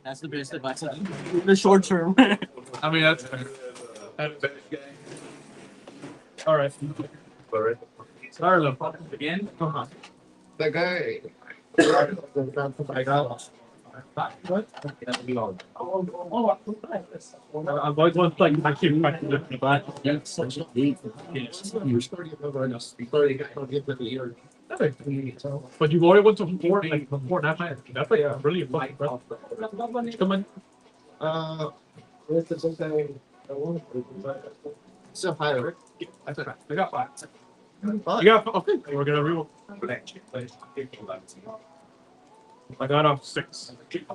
That's the best advice. In the short term. I mean, that's fair. That's all right. Sorry, again. That guy. I got. What? I've always wanted to like actually practice it, but That's such a deep. You're starting to over enough. You're starting to get the ear. but you've already went to four like before that night. That's like really fucking bro. Come on. What's the something? So higher. I said I got five. But You got okay. We're gonna reroll. I got off 6. I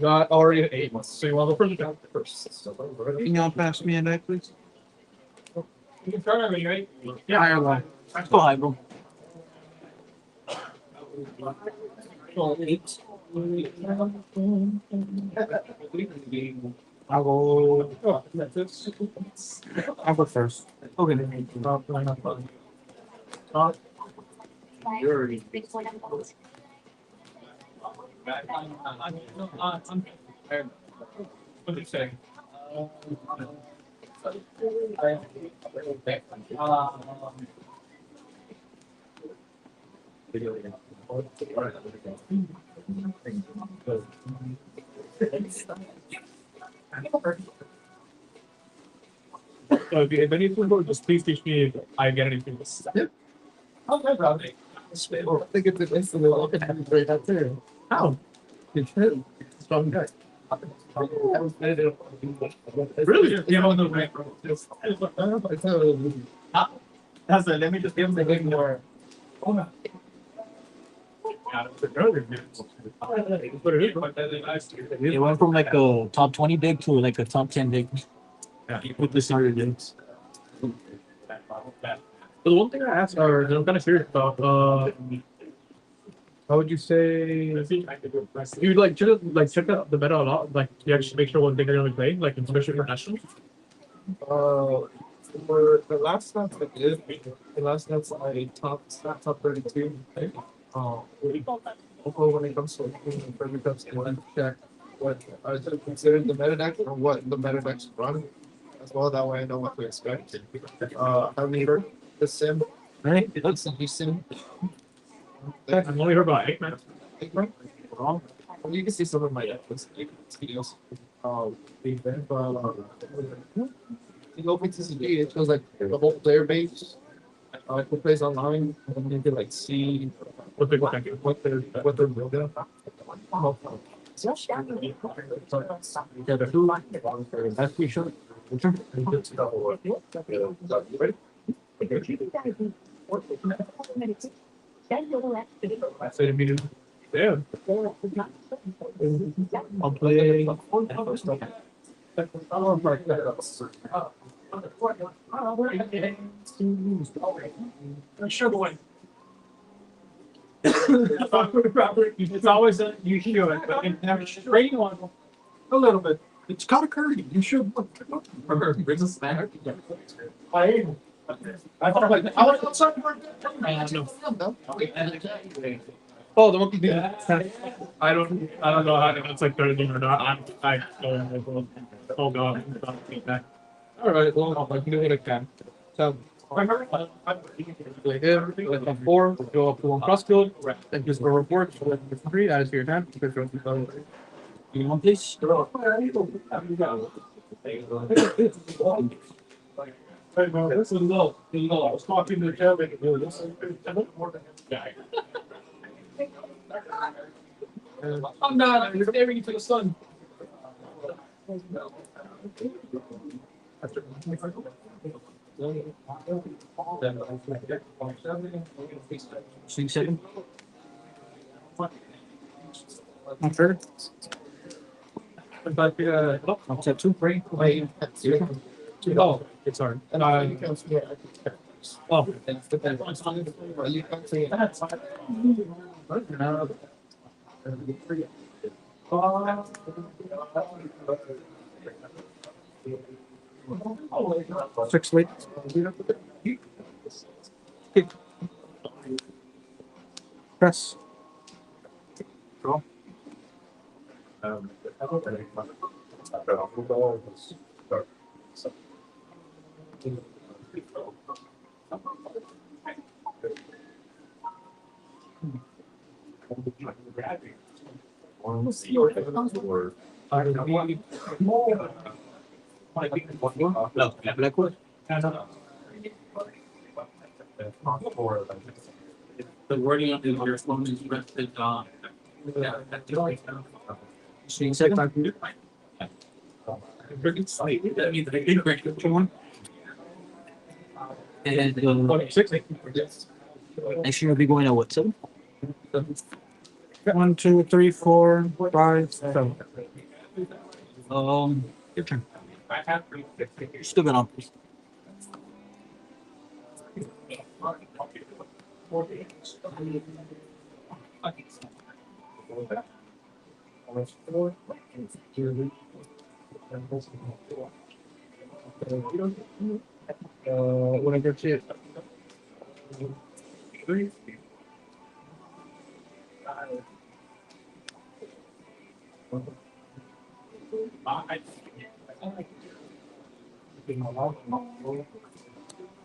got already an 8. So you want to go first? Can y'all pass me a die, please? You can start already, right? Yeah, higher low. Let's go high, bro. I'll go. Oh, that's it. I'll go first. Okay. What did you say? So if anything, just please teach me if I get anything. Yep. Okay, bro. I think it's the instantly look at him right out there. How? It's him. Strong guy. Really? Yeah, no, right, bro. That's it. Let me just give him the big more. It went from like a top 20 dig to like a top 10 dig. Yeah. With the starter digs. The one thing I asked, or that I'm kind of curious about, how would you say you like check out the meta a lot? Like you actually make sure what thing they're gonna be playing, like especially for nationals. For the last snaps I did, the last snaps I top 32. Also when it comes to when it comes to one check what I should consider the meta deck or what the meta decks run as well. That way I know what to expect. I've heard the sim. Right? Looks like sim. I've only heard about Eggman. Wrong. You can see some of my videos. You open TCG, it feels like the whole player base who plays online, and you can like see What they look like. what they're building. Yeah, the two. That's pretty sure. I said immediately. Damn. I'll play. Sure, boy. It's always a you should, but it never strain on a little bit. It's caught a curry. You should. Brings us back. I thought like I was outside for Oh, the monkey did. I don't know how it's like 30 or not. I don't know. Oh god, all right, well I can do what I can. So play him, let him 4, go up to 1 cross field, then just go report, so let him 3, add it to your hand, because you're You want this? Hey man, this is low. I was talking to Kevin. This is more than his guy. I'm not. I'm staring into the sun. Swing second. I'm third. But I'll step 2. Wait, oh, it's hard. Oh, Six late. Press. The wording of your phone is rested on. So you said that means I did break the one. And next year will be going to what, 7? 1, 2, 3, 4, 5, 7. Your turn. Still got on. Whenever it's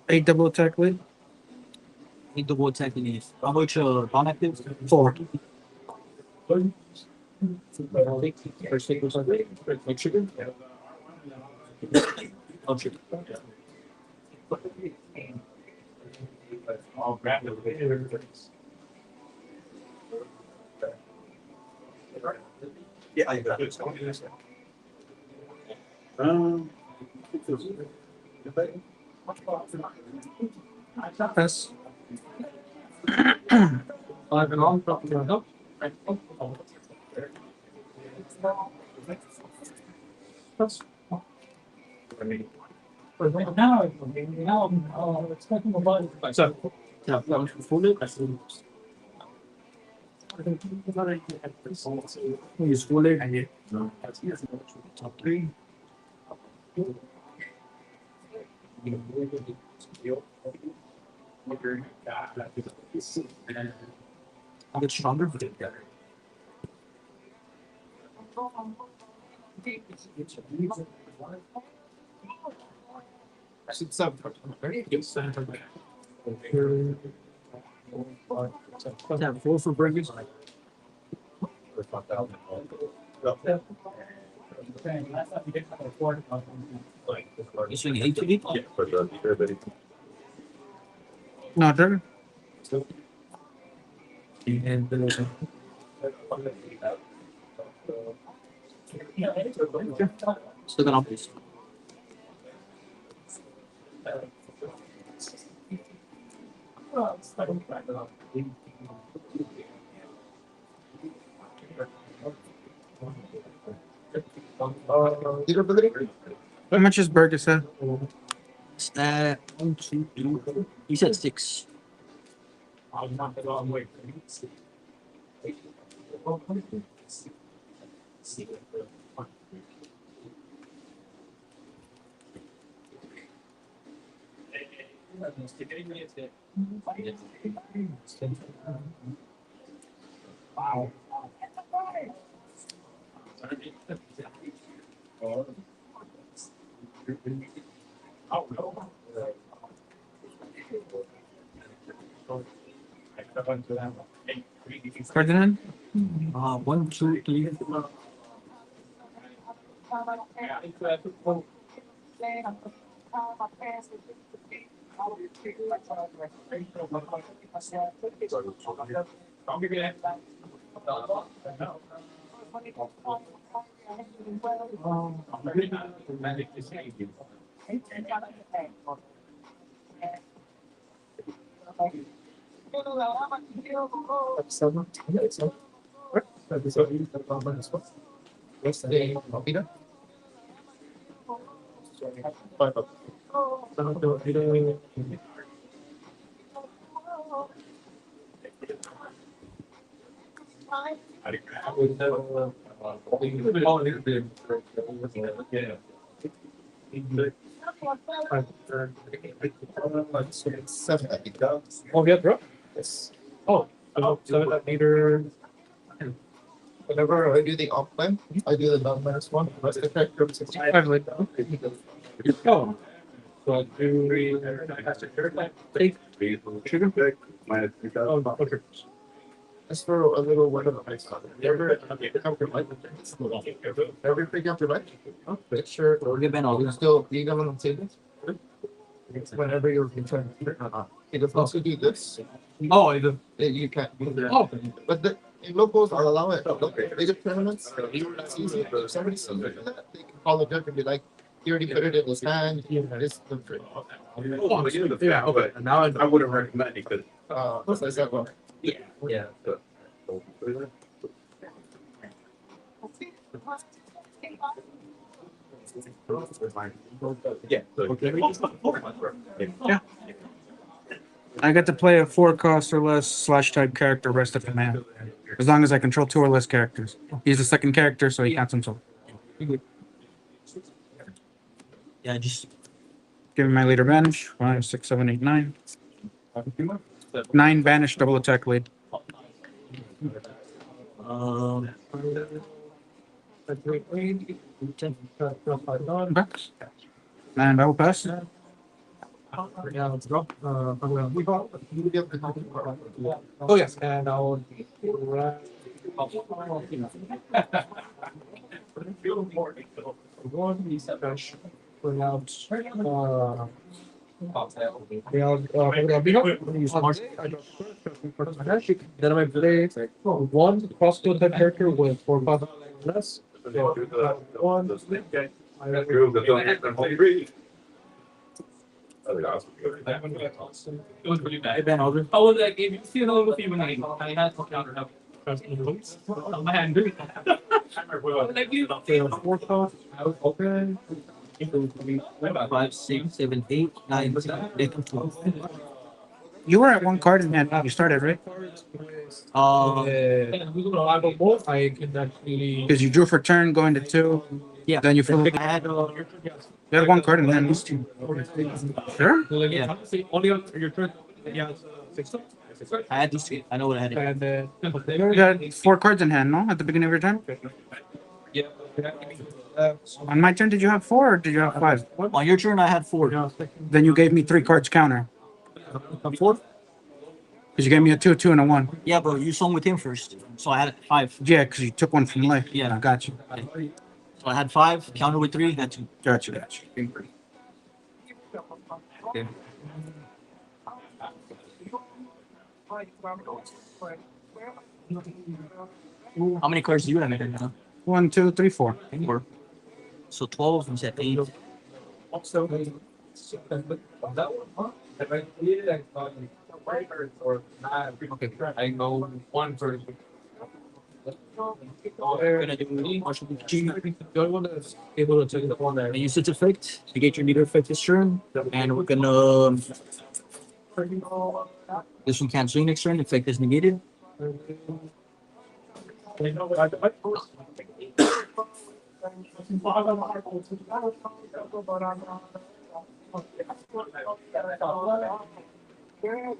Eight double attack lid. Need double attack in these. How much non-active? 4. first thing was like sugar. Oh, shit. I'll grab it. Yeah, I got it. Press. Now, expecting a button. So, Yeah, full it. Use full aid. Top 3. I'll get stronger. Yeah, 4 for breakers. You swing 8 to deep? No, trigger. Still got on, please. How much is Burgess at? Is that 1, 2, 3? You said 6. I'll knock it on way. Wow. Oh, no. Ferdinand? 1, 2, 3. I'll give you that. Seven. Oh, yeah, bro. Yes. Oh, So that meter. Whenever I do the off plan, I do the non minus one. Rest of the character of 60. I've laid down. Oh. So I do take sugar. Oh, okay. Just for a little word of advice. Never have your life. Every pick up your life. Make sure Give Ben all you're still legal on the table. Whenever you're returning. It does also do this. Oh, I do. You can't do that. Oh, But the in locals, I'll allow it. Bigger tournaments, it's easy. If somebody's submit for that, they can call the judge and be like, he already put it in his hand. It's the trick. yeah, okay. And now I wouldn't recommend it because So I said, well, Yeah. I get to play a 4-cost or less slash type character rest of command. As long as I control 2 or less characters. He's the second character, so he counts himself. Yeah, just Give me my leader banish. 5, 6, 7, 8, 9. 9 banish, double attack lead. um 10. Bucks. And I will pass. yeah, let's go. I'm gonna leave out. you get the copy card. Oh yes, and I'll. One dash. Bring out. Bring out. Bring out. Use Mars. Then I play one crossbow type character with 4 buff less. One. It was really bad. Ben Aldrin. Oh, well, that game, you see another movie when I had to counter help. My hand, really. Like, you know, 4 cost, I was open. 5, 6, 7, 8, 9, 10. You were at 1 card in hand when you started, right? And we go to both. I can actually. Because you drew for turn, going to 2. Yeah. Then you flipped. I had You had 1 card in hand. Sure? Yeah. Only on your turn. Yeah. 6. I had these two. I know what I had. And You had 4 cards in hand, no? At the beginning of your turn? yeah. On my turn, did you have 4 or did you have 5? On your turn, I had 4. Then you gave me 3 cards counter. 4? Because you gave me a 2, 2, and a 1. Yeah, but you swung with him first. So I had 5. Yeah, because you took 1 from life. Yeah. I got you. So I had 5, counter with 3, got 2. Got you, got you. Okay. How many cards do you have in there now? 1, 2, 3, 4. 4. So 12, you said 8. Okay, I go 1 first. We're gonna do Marshall G. The only one that's able to take the one there. And use its effect. Negate your meter effect this turn. And we're gonna. This one can't swing next turn. Effect is negated.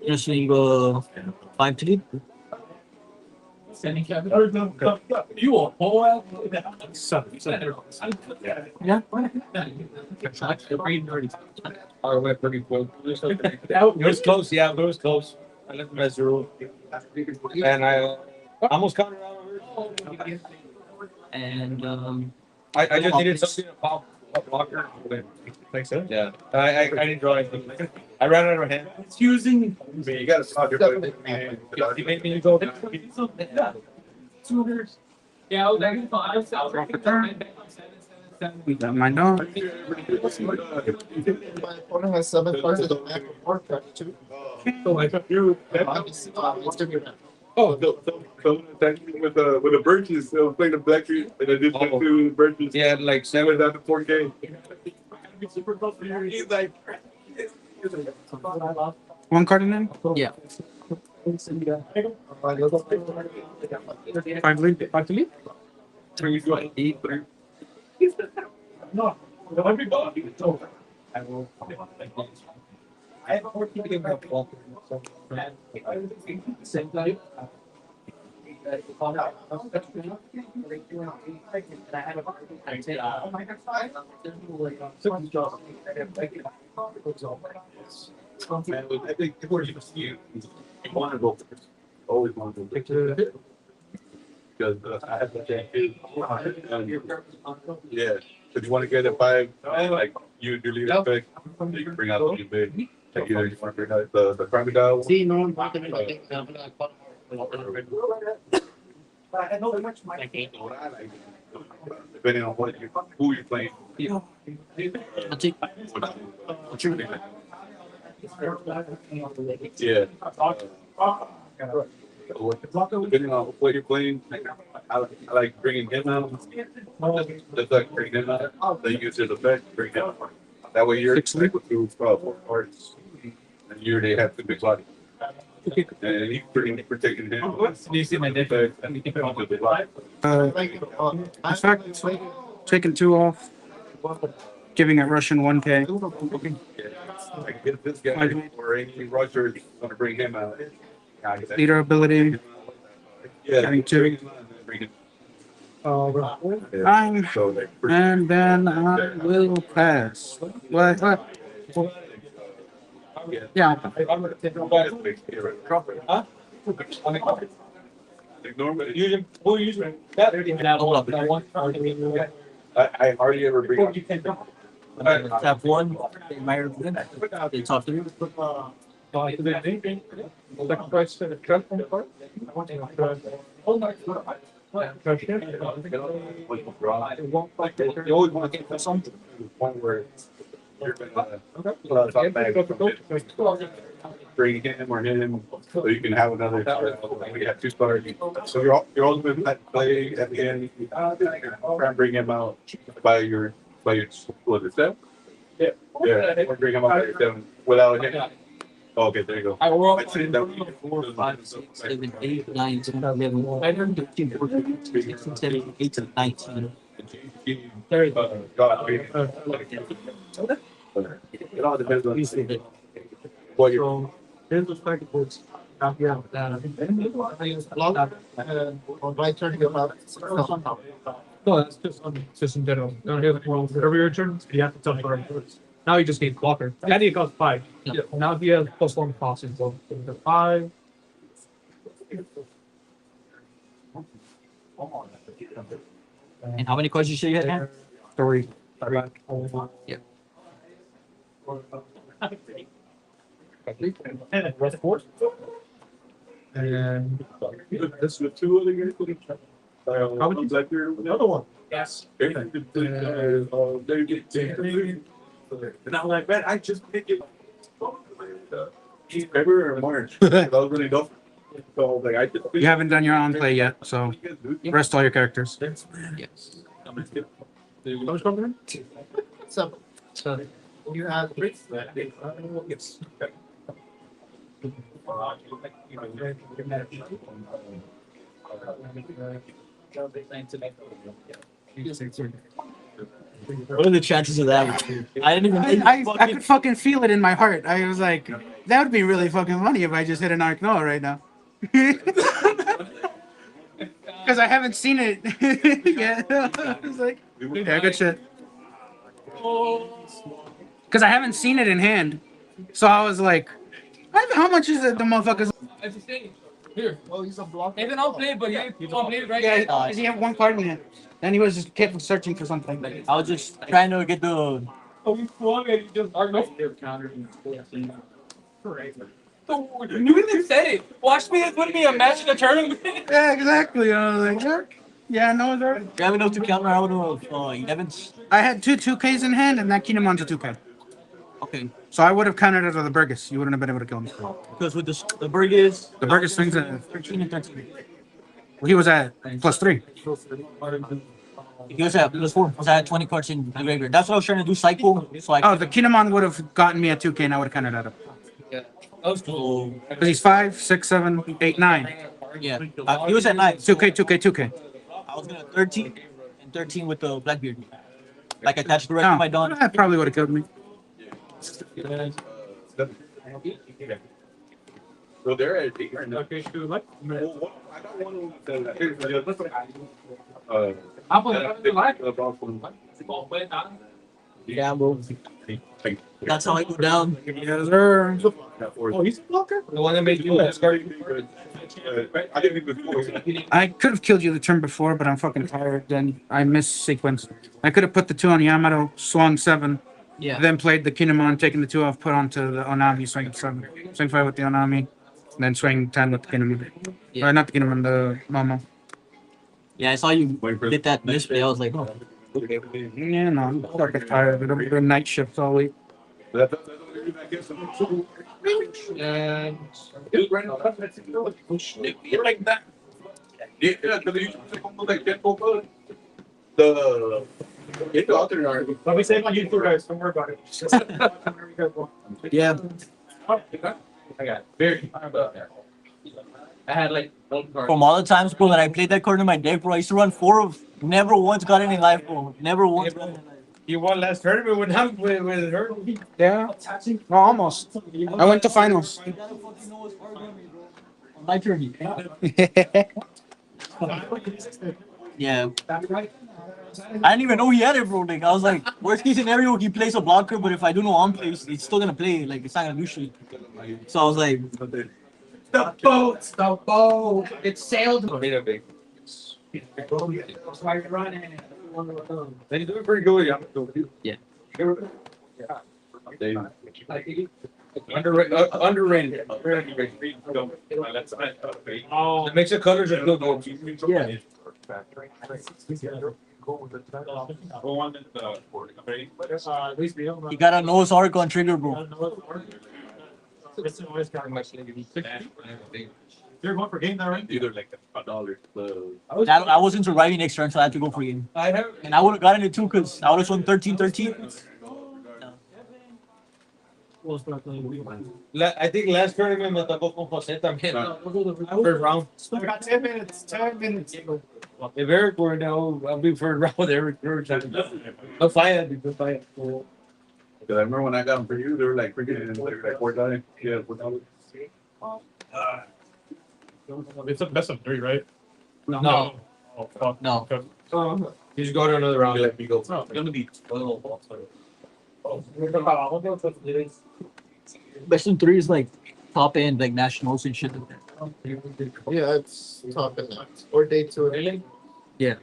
Just swing 5 to lead. You a whole Yeah. It was close, yeah, it was close. I left him at 0. And I almost counted out. And I just needed something to pop a blocker. Makes sense. Yeah, I didn't draw anything. I ran out of hand. It's using. I mean, you gotta stop your You made me go. Yeah. 200. Yeah, I was like, Mine don't. My opponent has 7 cards in the back of 4 cards too. So like you. It's gonna be red. Oh, Someone attacked me with a birches. I was playing the black tree, and I did that to birches. Yeah, like I went 7. down to 4K. he's like. 1 card in hand? yeah. 5 lead? Actually? 3, 4, 8. No. Same time. I think you want to go first. Always want to go first. Because I have to take it. Yeah, if you want to get a 5, like you lead effect, you can bring out something big. Like either you want to bring out the crocodile. Sí, no, Depending on who you're playing. I'll take. Yeah. Depending on what you're playing, I like bringing him out. Just like bring him out. They use his effect, bring him out. That way you're like with 4 parts, and they have 2 big bodies. And he's protecting him. Do you see my difference? Effect, taking 2 off, giving it Russian 1K. Like get this guy or any rusher gonna bring him out. Leader ability, Yeah, Getting 2. bring him. I'm, So like, and then I will pass. What? Yeah. Huh? Ignore me. Using, who are you using? That one. I hardly ever bring up. Tap 1. Admire. It's off 3. You always want to get something to the point where you're gonna bring him or him, so you can have another. We have 2 stars, so you're always going to play at the end. Try and bring him out by your what is that? Yeah, or bring him out by your 7 without him. Okay, there you go. I will. I'd say that would be 4, 5, 6, 7, 8, 9, 10, 11, 13, 14, 15, 16, 17, 18, 19. God, it all depends on what you're. Here's the second books. Yeah. On my turn, you have. No, that's just in general. You don't hear the world. Every your turn, you have to tell me first. Now you just need blocker. I need to cost 5. Yeah. Now he has +1 costing, so the 5. And how many cards you say you had? 3. Yeah. And rest 4. And This with 2 other guys. How many like the other one? yes. And I'm like, man, I just picked it. February or March. That was really dope. So like, I just. You haven't done your on play yet, so rest all your characters. Yes. How much coming in? So, you have. Yes. What are the chances of that? I didn't even. I could fucking feel it in my heart. I was like, that would be really fucking funny if I just hit an Arc Noah right now. Because I haven't seen it yet. I was like, yeah, good shit. Because I haven't seen it in hand. So I was like, how much is it, the motherfuckers? I just say, here. Oh, he's a blocker. Even I'll play, but you don't play it right Yeah, now. because he had 1 card in hand. Then he was just kept searching for something. I was just trying to get the. Oh, you swung and you just are no. You even said it. Watch me put me a match in the tournament. Yeah, exactly. I was like, yeah, no, there. You have enough to counter out of 11s? I had 2 2Ks in hand and that Kinemon's a 2K. Okay. So I would have countered it with the Burgess. You wouldn't have been able to kill me. Because with the Burgess. The Burgess swings at. 13 and 13. He was at +3. He was at +4. Because I had 20 cards in the graveyard. That's what I was trying to do, cycle. So I Oh, the Kinemon would have gotten me a 2K and I would have countered that up. that was cool. Because he's 5, 6, 7, 8, 9. Yeah. He was at 9. 2K, 2K, 2K. I was gonna 13 and 13 with the Blackbeard. Like attached directly to my Dawn. That probably would have killed me. So they're at 8 right now. Okay, shoot, like. I got one of them that Gamble. That's how I go down. Yes, sir. Oh, he's a blocker? The one that made you last card. I didn't even. I could have killed you the turn before, but I'm fucking tired. Then I missed sequence. I could have put the 2 on Yamato, swung 7, Yeah. then played the Kinemon, taking the 2 off, put onto the Onami, swing 7. Swing 5 with the Onami, then swing 10 with the Kinemon. Yeah. Or not the Kinemon, the Momo. Yeah, I saw you did that misplay. I was like, oh. Yeah, no, I'm fucking tired. I've been doing night shifts all week. That's the only reason I get some. And. You're like that. Yeah, because you like that for the it's out there. Let me save my YouTube, guys. Don't worry about it. Yeah. I got it. Very. I had like one card. From all the times, bro, that I played that card in my deck, bro, I used to run 4 of. Never once got any life, bro. Never once got any life. You won last tournament with him with her. Yeah. No, almost. I went to finals. My turn. Yeah. I didn't even know he had it, bro. Like, I was like, worst case scenario, he plays a blocker, but if I do no on plays, it's still gonna play. Like, it's not gonna do shit. So I was like, The boat. It sailed. They do it pretty good. Yeah. Underrated. Oh, The mix of colors are good. yeah. at least we don't. He got a Noah's Ark on trigger, bro. You're going for game now, right? Either like $1. I was into writing next turn, so I had to go for game. I have. And I would have gotten it too, because I would have swung 13-13. I think last tournament me tocó con José también. First round. I got 10 minutes. 10 minutes. If Eric were now, I'll be first round with Eric. No fire, no fire. Because I remember when I got them for you, they were like freaking, they were like $4. Yeah, $4. It's a best of 3, right? No. Oh, fuck. No. You just go to another round. Let me go. It's gonna be Best in 3 is like top end, like nationals and shit. Yeah, it's top and that. Or day 2. Really? Yeah.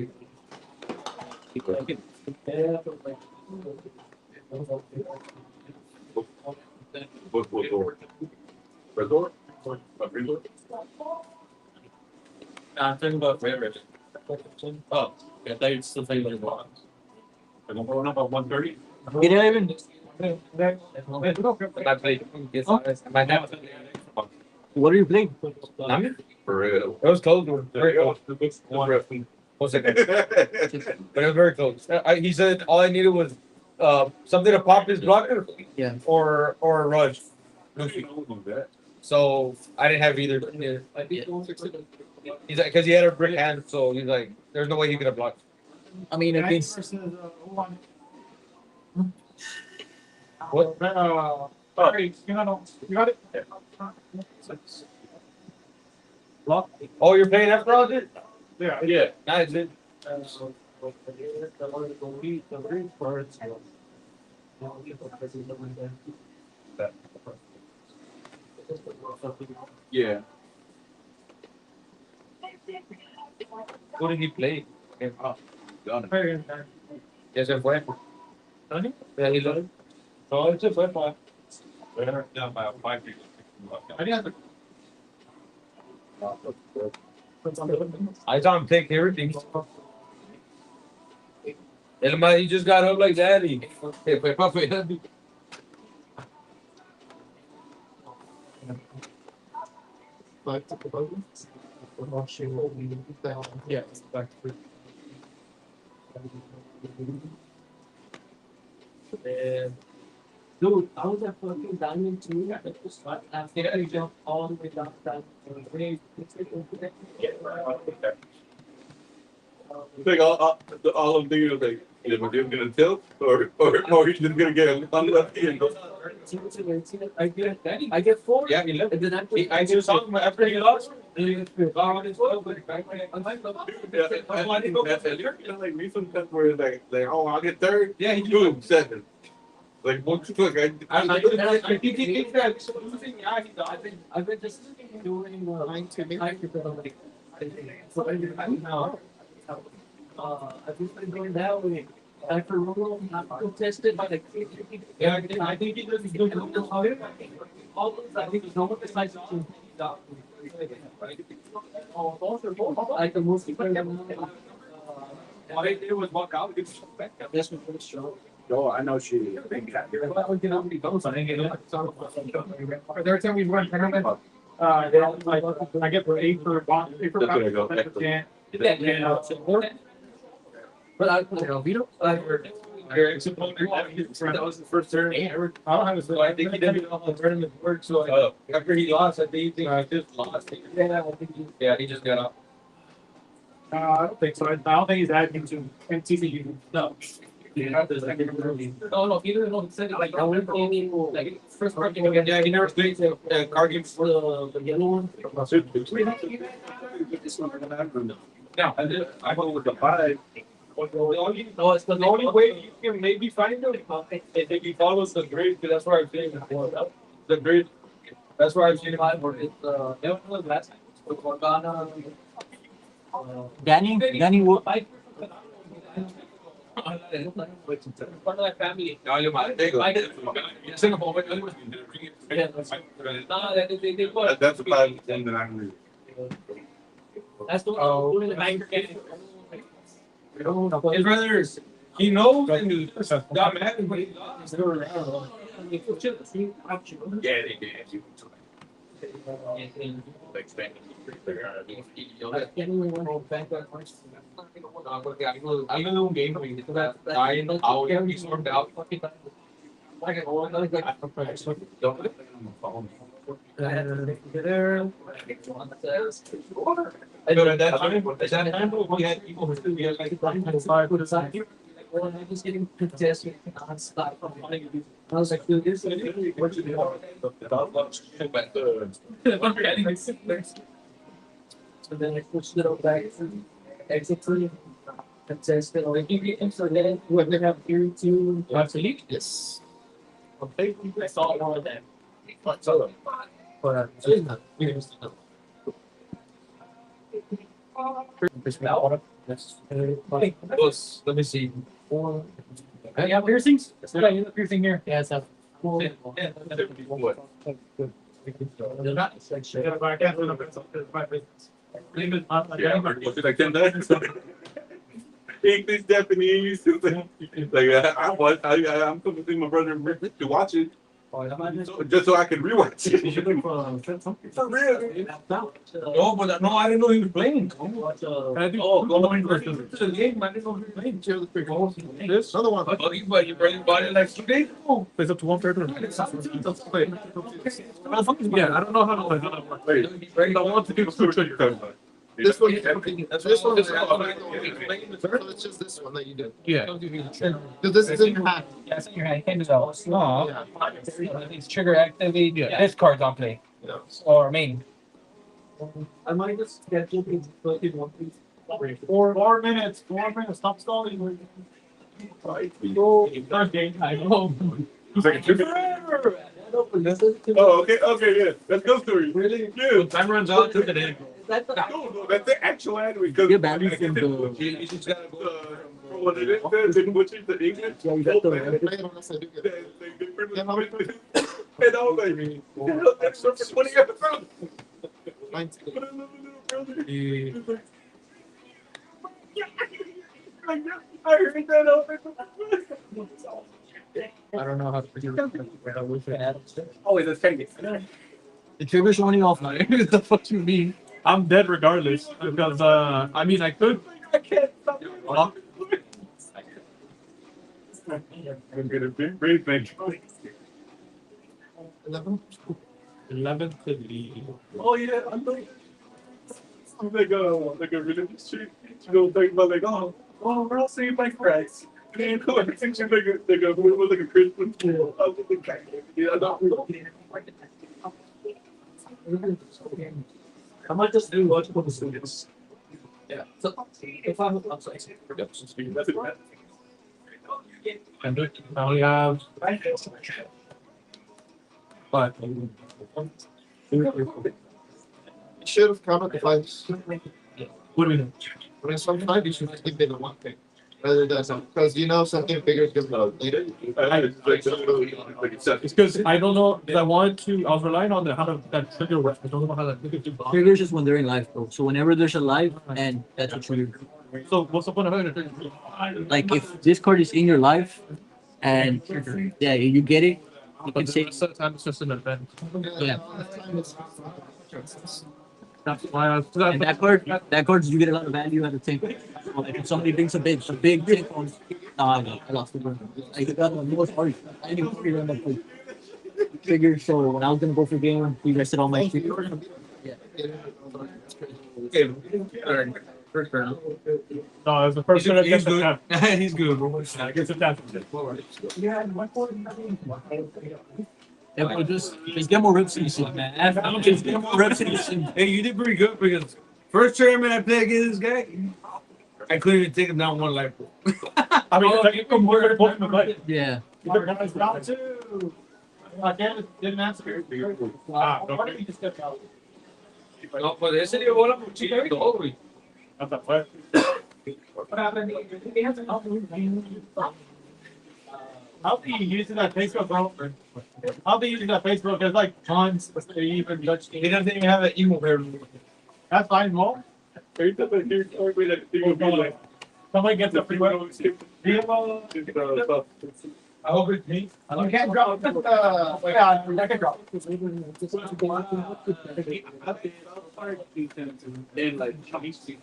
What door? Red door? Green door? I'm talking about favorite. Oh, I thought you'd still think like one. I'm going up at 130. He didn't even. I played. My dad. What are you playing? For real. It was close. Very close. One second. But it was very close. He said all I needed was something to pop his blocker. Yeah. Or a rush. So I didn't have either. He's like, because he had a brick hand, so he's like, there's no way he could have blocked. I mean, against. What? Sorry, you got it? Block? Oh, you're playing after all this? Yeah. Yeah. Nice, dude. Yeah. Who did he play? Done. Ya se fue. ¿Dani? Ya he left. No, él se fue para. I saw him take everything. El man, he just got up like that. He fue para afuera. Back to the button. Yeah, back to Dude, I was at fucking Diamond 2 after I jumped all the way down to Diamond 3. Like all I'm thinking of like Is my dude gonna tilt or he's just gonna get unlucky and go? I get 4. Yeah, he left. And then I just saw him after he lost. Like me sometimes where like oh I'll get third. Yeah, he Boom, second. Like look, I think he thinks that so losing. Yeah, I've been just doing Nine to me. I've just been going that way. After rural, not contested by the yeah, I think he does good. all those, I think no one decides to like the most All they did was walk out. It's That's my first show. Oh, I know she. Every time we run tournament, I get for eight for box, eight for That's what I go. But I, Vito, your ex-opponent. That was the first turn. I don't have a. So I think he didn't know how the tournament worked. So after he lost, I think he just lost. Yeah, he just got up. I don't think so. I don't think he's adding to NTCU. no. No, he didn't know. He said it like, I went like first part game again. Yeah, he never played card games. For the yellow one. No, I go with the 5. No, it's The only way you can maybe find him is if he follows the grid, because that's where I've seen him before. The grid, that's where I've seen him. Last time with Morgana. Danny, Part of my family. No, you're my Diego. Singapore, No, they put. That's the 5 thing that I'm reading. That's the one doing the banker game. his brothers, he knows and he got mad when he lost. Yeah, they did. Like Spanish. I'm in the game. I'll get me stormed out. Don't let them on the phone. I know at that time, we had people who still get like I'm just getting contested nonstop. I was like, dude, this is what you do. So then I pushed it over back to exit 3. Contested, like, you get so then whoever have hearing 2. Absolutely. Yes. I saw one of them. But Let me see. You have piercings? Yeah, you have a piercing here. Yeah, it's a cool. I can't remember. It's my business. Yeah, was it like 10 days? English, Japanese. Like I'm coming to see my brother to watch it, just so I can rewatch it. For real. No, but no, I didn't know he was playing. Oh, Going to the game, I didn't know he was playing. This? another one. But you bought it like 2 days ago. Plays up to 1/3. Yeah, I don't know how to play that. Wait, I want to do what you're talking about? This one. That's This one. this So it's just this one that you did. Yeah. Because this is in your hand. Yeah, it's in your hand. Hand it out. Yeah. It's trigger activate. Yeah. This card's on play. Yeah. Or main. I might just schedule things, but you know, 4 minutes. 4 minutes. Stop stalling. Third game, I know. Second trip. Oh, okay, yeah. Let's go through it. Really? Yeah. Time runs out today. That's No, that's the actual anime. Because Yeah, but it's in the- You just gotta go. what it is, they butchered the English. Yeah, you got the- Play it unless I do get it. And I was like, that's for 20 episodes. 19. But I love a little brother. I heard that over. I don't know how to do Oh, it's a second. The trigger's only off now. What the fuck you mean? I'm dead regardless because I mean I could. I can't stop. I'm gonna be great, thank you. 11. 11 to the. Oh yeah, I'm like a religious street. You know, talking about like, oh, we're all saved by Christ. Like a Christmas pool. I was like, yeah, I might just do multiple students. Yeah. So if I'm sorry. And I only have five. Should have counted the fives. What do we know? When it's some five, you should keep it in one thing. Rather than some, because you know something bigger is gonna be later. It's because I don't know. Because I wanted to. I was relying on the how to that trigger works. I don't know how that trigger do. Triggers just when they're in life, bro. So whenever there's a life, and that's a trigger. So what's the point of having a trigger? Like if this card is in your life, and yeah, you get it, you But can say the time it's just an event. yeah. That's why I was. And that card, you get a lot of value at the tank. So like if somebody brings a big tank on, I lost the one. I got the most hard. I didn't even figure out that figure. So when I was gonna go for game, we rested all my figures. Yeah. Okay. Alright. First turn. No, it was the first turn. He's good. He's good. I guess it's that. Yeah, bro, just get more reps in this shit, man. Just get more reps in this shit. Hey, you did pretty good because first tournament I played against this guy, I couldn't even take him down one life. I mean, like, you can more than the play. Yeah. Round two. Didn't answer. Why don't you just step out? No, but ese día bola por chica y todo, güey. That's a play. What happened? I'll be using that Facebook, bro. I'll be using that Facebook. There's like tons. They even Dutch. He doesn't even have an emo hair. That's fine, Mo. Somebody gets a free one. I hope it's me. You can't drop. Yeah, I can drop. In like,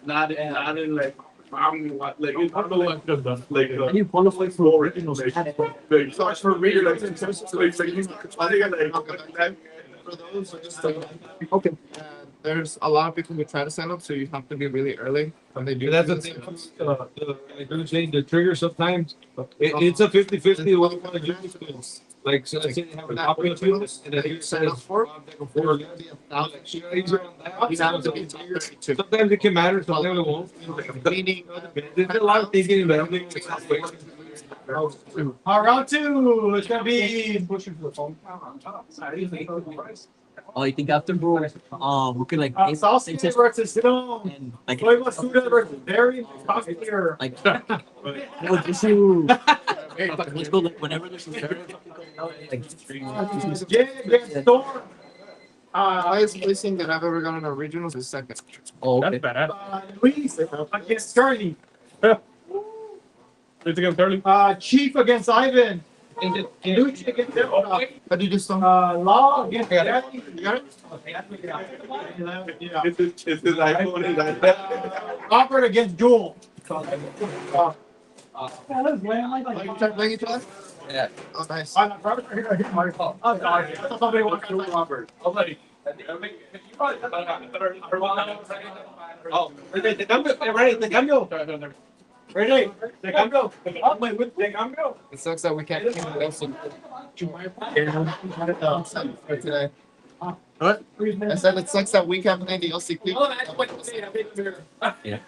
not in like, I'm like, it's not like, And you qualify for originals. so for me, like, For those, just okay. There's a lot of people who try to sign up, so you have to be really early when they do. That's the thing. The trigger sometimes it's a 50-50 what you want to do. Like, so let's say they have an option to this, and then you sign up for back and forth. Sometimes it can matter, sometimes it won't. There's a lot of things getting better. Round two. It's gonna be. Oh, you think after bro, we could like Saucy versus Stone. and like Toy Masuda versus Barry Cosplayer. like no issue. Let's go like whenever there's some like Jay against Storm. Highest placing that I've ever gotten in a regionals is second. oh That's okay. bad. Luis against Charlie. It's against Curly. Chief against Ivan. Luigi against How do you just Law against Daddy. You got it? Yeah. it's his iPhone and iPad. Robert against Jewel. Like you try playing each other? Yeah. Oh, nice. Robert, here, my fault. Oh, sorry. Somebody wants to Robert. Oh, te cambio. Ready? They come go. Oh, wait, they come go. It sucks that we can't keep it else for today. What? I said it sucks that we can't play the LCQ. Yeah.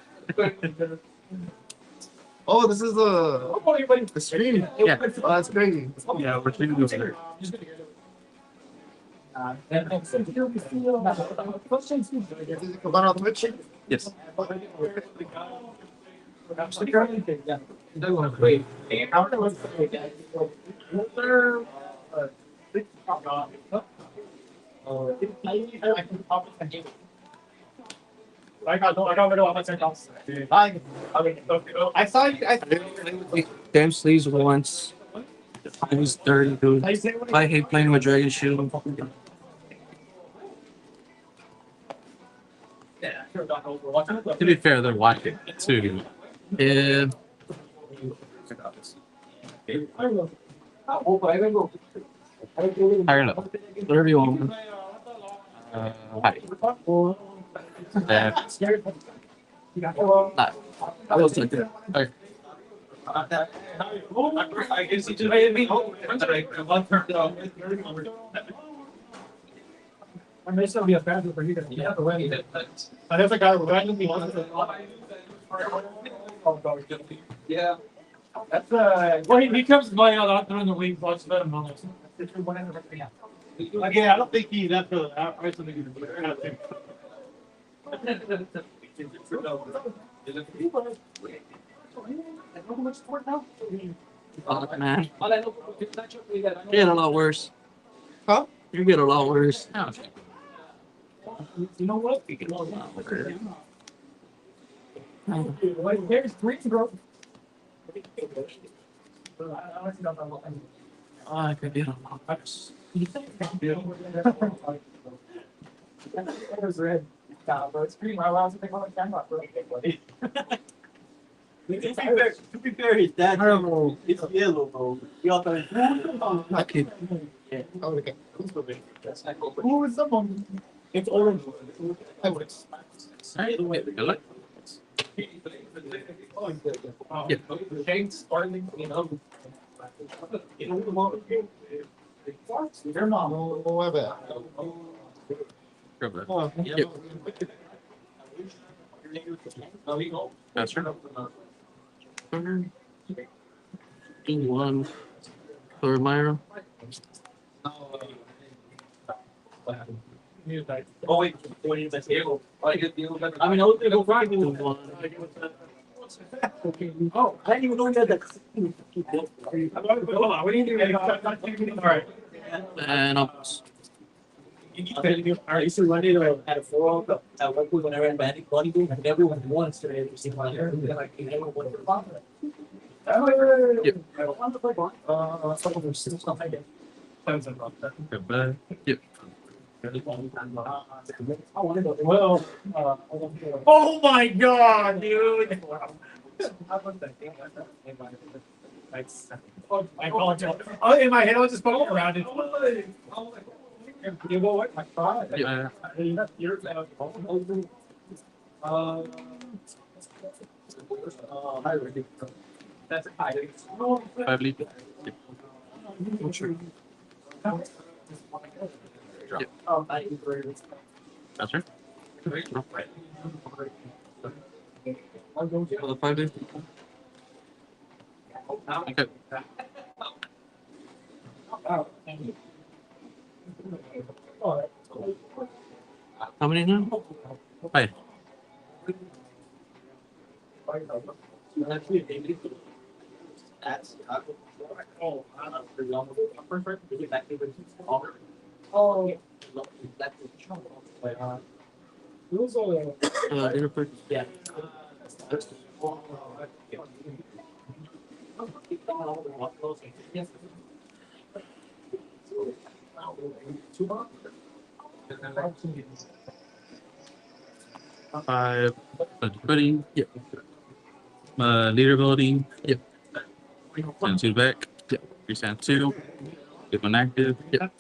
Oh, this is the stream. Yeah. Oh, that's crazy. Yeah, we're thinking of it. Does it come out on Twitch? Yes. I got rid of all my checkouts. I saw you. Damn sleeves once. I was dirty, dude. I hate playing with Dragon Shield. To be fair, they're watching too. Yeah. Higher level. Whatever you want. Hi. Nah, I was like that. Alright. I guess he just made me home. One turned out. I may still be a fan for you. You have to win. I never got randomly one. Yeah. That's well, he comes by out during the week, watch better than us. Again, I don't think he's that good. I don't think he's good. Oh, man. Get a lot worse. Huh? You get a lot worse. You know what? There's three, bro. I could get a lot worse. There's red. Nah, bro, it's green. Why would I take on the camera? To be fair, his dad it's yellow, bro. You all thought I can. Yeah. Oh, okay. Who is someone? It's orange. I would. Yeah. James Starling, you know. Your mom. Oh, I bet. Oh, yep. That's right. One for Myra. Oh wait, what is that? I mean, I was gonna go Friday. Oh, I didn't even know you had that. Hold on, what do you do? All right. And I used to run it at a 4 at one point when I ran Bandit Bunny Boom, and everyone wants to see my hair. Like, everyone wants to Yep. some of them still stuff like that. Yep. Well, oh my god, dude! I apologize. Oh, in my head, I was just poking around it. You know what? My God. Yeah. You're that's high. 5 liters. Oh, thank you for That's right. For the 5 liters. Okay. How many now? 5. Interpret. Yeah. Five. Pudding. Yep. Leader ability. Yep. Send 2 back. Yep. Resend 2. Get one active. Yep.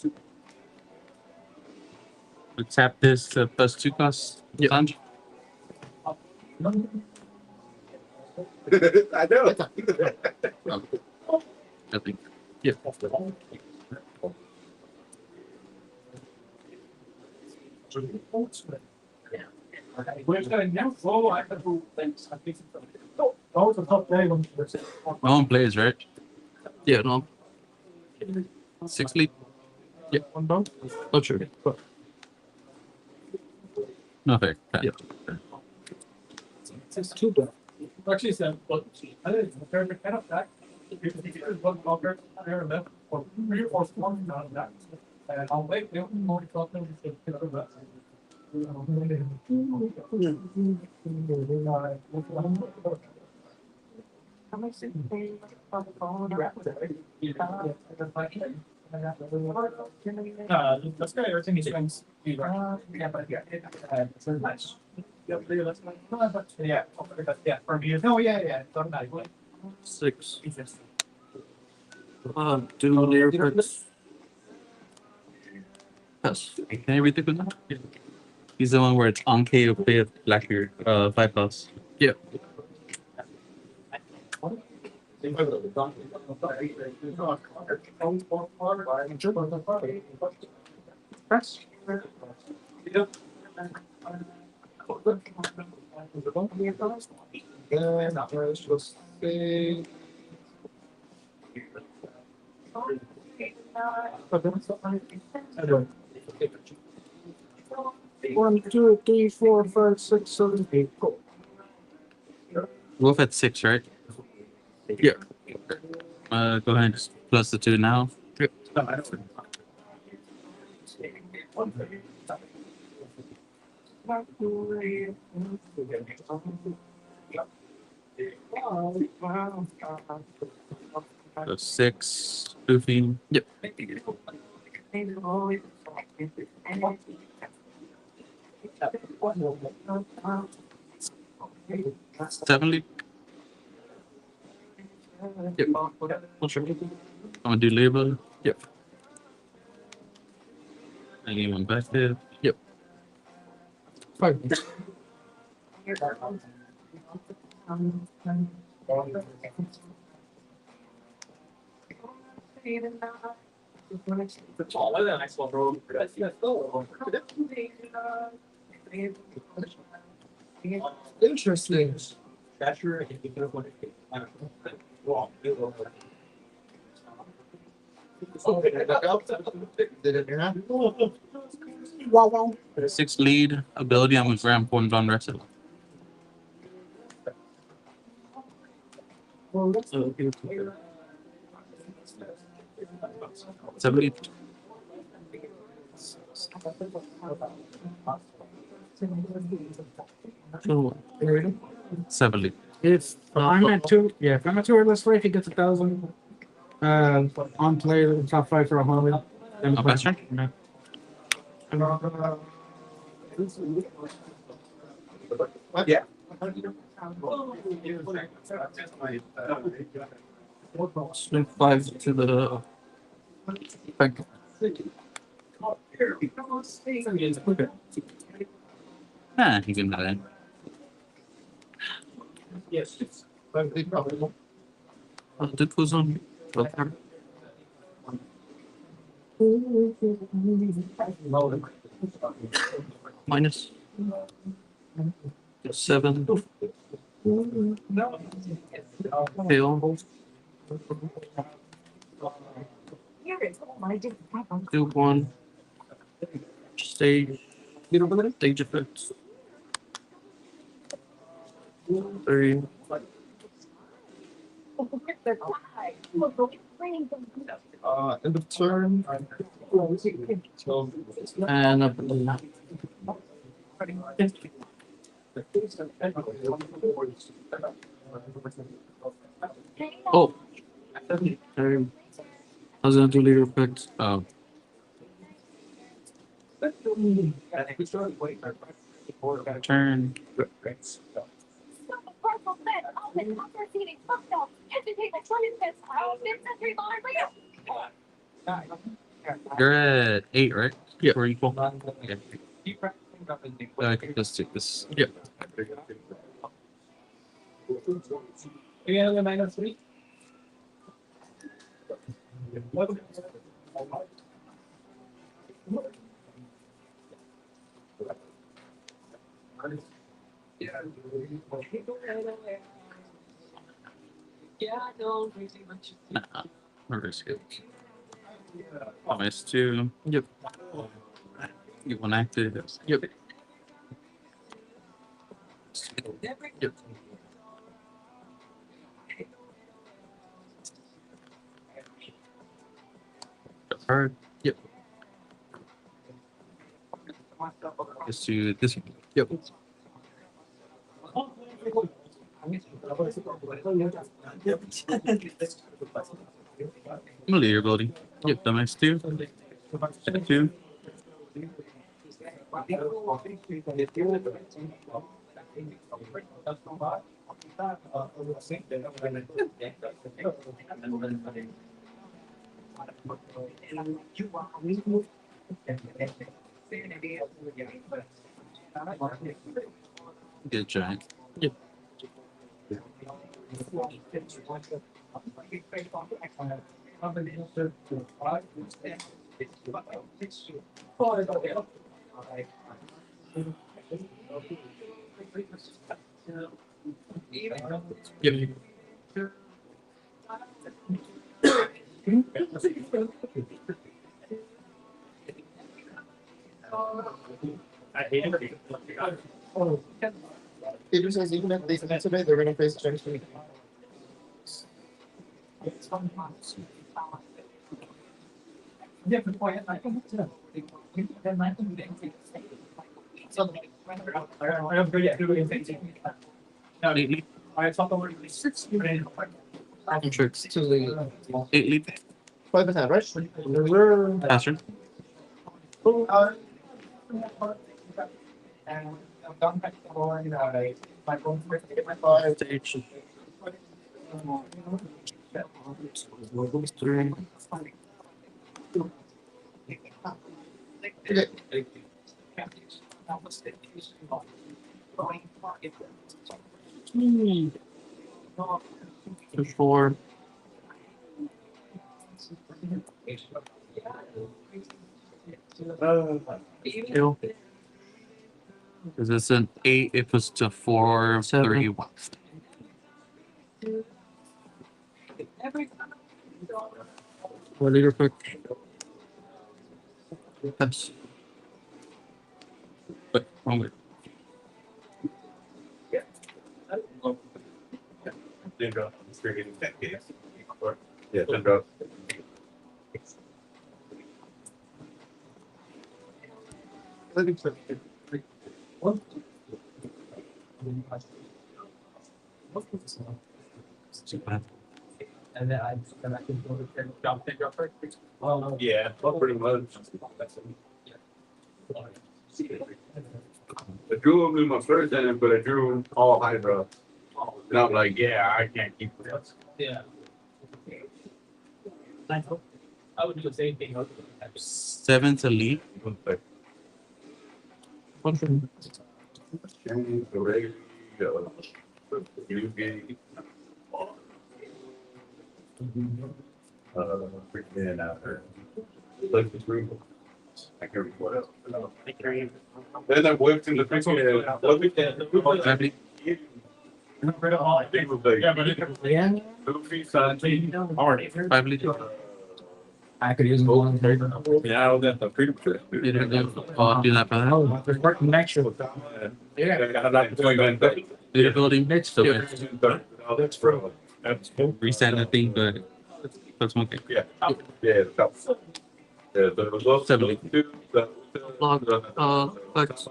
We tap this plus 2 cost. Yep. Plunge. I know. Nothing. Yep. We're going to follow. I can do things. I think that was a tough day when No one plays, right? Yeah, no. 6 lead. Yeah. one bone. Not sure. But no fair. Yeah. It's 2 bone. Actually, it's I didn't compare the kind of that. It's one blocker, there left, or 3 or 4 not that. And I'll wait, they'll more confident to pick up that. That's great. Everything is going. Yeah, but yeah, it's very nice. Yeah, yeah, for me. No, yeah, automatically. 6. Do near perks. Pass. Can I read the good one? Yeah. He's the one where it's on K to play a Blackbeard, 5 cost. Yeah. Then let's just say. One, two, three, four, five, six, seven, eight. Go. Wolf at 6, right? Yeah. Go ahead and just plus the 2 now. So 6, spoofing. Yep. 70. Yep. I'm gonna do labor. Yep. I need one back there. Yep. Five. Interesting. Did it happen? 6 lead ability. I'm with Ram Point on wrestle. Seventy. You ready? 70. If I'm at 2, yeah, if I'm at 2 or less life, he gets 1,000. On play, top 5 for 100. Then Best turn? Yeah. Swing 5 to the bank. Ah, he can do that. Yes. That was on. Minus 7. Fail. Do 1. Stage. Stage effects. 3. End of turn. And oh, I was gonna do leader effects. Oh, turn. You're at 8, right? Yeah. We're equal. Okay. Let's take this. Yep. You have a -3? Nah, we're risk it. -2. Yep. Get 1 active. Yep. Yep. Card. Yep. Let's do this one. Yep. I'm gonna lead your ability. Yep, the next 2. At 2. Good giant. Yep. Yep. Peter says even if they submit today, they're gonna face a change to me. I'm sure it's To the 8 lead. 5%, right? Faster. Stage. 3. Okay. Push 4. Kill. Is this an 8? It puts to 4, 3, 1. What leader pick? Yes. Wait, wrong way. Didn't drop. It's very good in that case. Yeah, didn't drop. And then I can go to jump first. Well, Yeah, well, pretty much. I drew them in my first inning, but I drew them all Hydra. And I'm like, yeah, I can't keep this. yeah. I would do the same thing. 7 to lead. Change the regular, new game. Freaking out there. Like the room. I can't remember what else. Then I whipped in the freaking. Family. I think it was like Yeah, but Goofy, Sanji. 5 lead. I could use one. Yeah, I was at the freedom trip. You didn't do. Oh, I'll do that for that. Oh, there's work next to it. Yeah, I'm not doing that. Leader building. So That's for. That's. reset the thing, but that's okay. Yeah, yeah, that's. Yeah, the results. 7 lead. Log. Flex.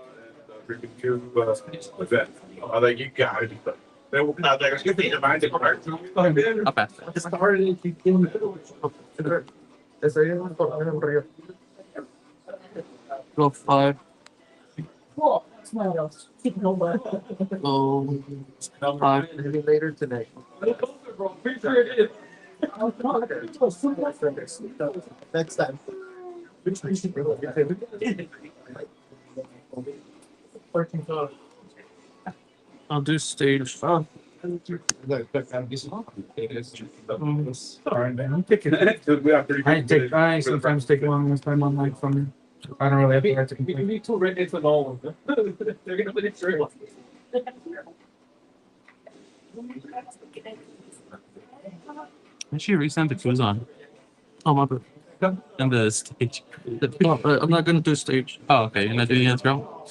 Freaking two, event. I think you got it. They will not, they're gonna be divided apart. Not bad. Go 5. Go 5. Later today. Next time. I'll do stage 5. I sometimes take longer time on like from. I don't really have the right to We complain. need two red dates with all of them. They're gonna put it through. I should resend the quiz on. Oh, my bad. And the stage. No, I'm not gonna do stage. Oh, okay. You're not doing it, girl?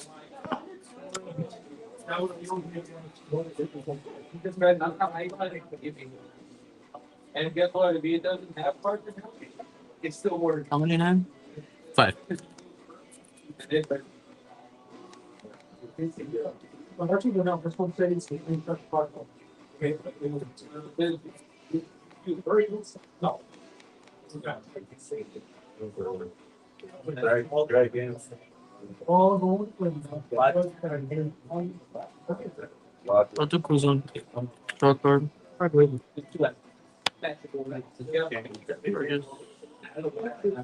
And guess what? If it doesn't have partner, it still works. How many now? 5. No. Right again. I'll do quiz on. Draw card.